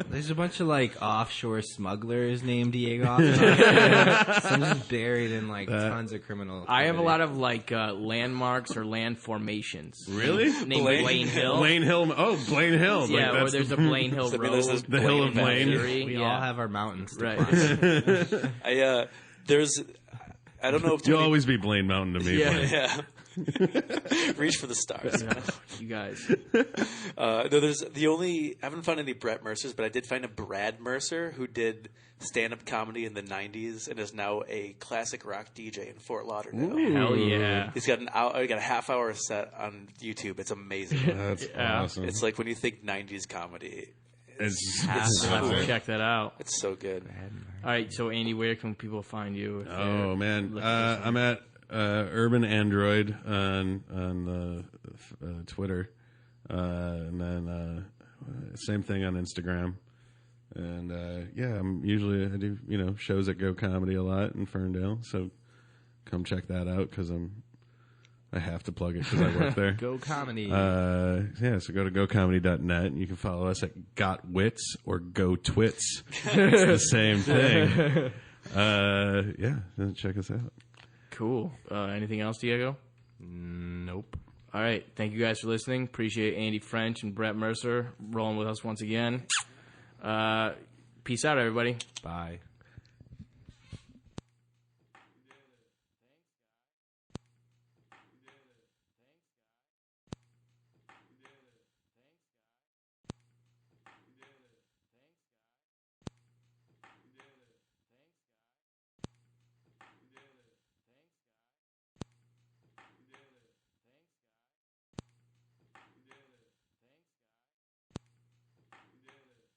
There's a bunch of like offshore smugglers named Diego. Some just buried in like tons of criminal. I have a activity. lot of like landmarks or land formations. Really? Named Blain Hill. Blain Hill. Oh, Blain Hill. Yeah, like, or there's a Blain Hill I mean, Road. there's this The Hill of Blain. Missouri. We Yeah. all have our mountains. To Right. climb. I don't know if You'll always be Blaine Mountain to me. Yeah. Blaine. yeah. Reach for the stars. You guys. No, I haven't found any Brett Mercers, but I did find a Brad Mercer who did stand-up comedy in the 90s and is now a classic rock DJ in Fort Lauderdale. Hell yeah. He's got a half-hour set on YouTube. It's amazing. That's Yeah. awesome. It's like when you think 90s comedy, It's I'll have to check that out. it's so good. All right, so Andy, where can people find you? if they're Oh man, looking for I'm at Urban Android on Twitter, and then same thing on Instagram. And I do shows at Go Comedy a lot in Ferndale. So come check that out because I have to plug it because I work there. Go Comedy. So go to gocomedy.net. You can follow us at Got Wits or Go Twits. It's the same thing. Check us out. Cool. Anything else, Diego? Nope. All right. Thank you guys for listening. Appreciate Andy French and Brett Mercer rolling with us once again. Peace out, everybody. Bye.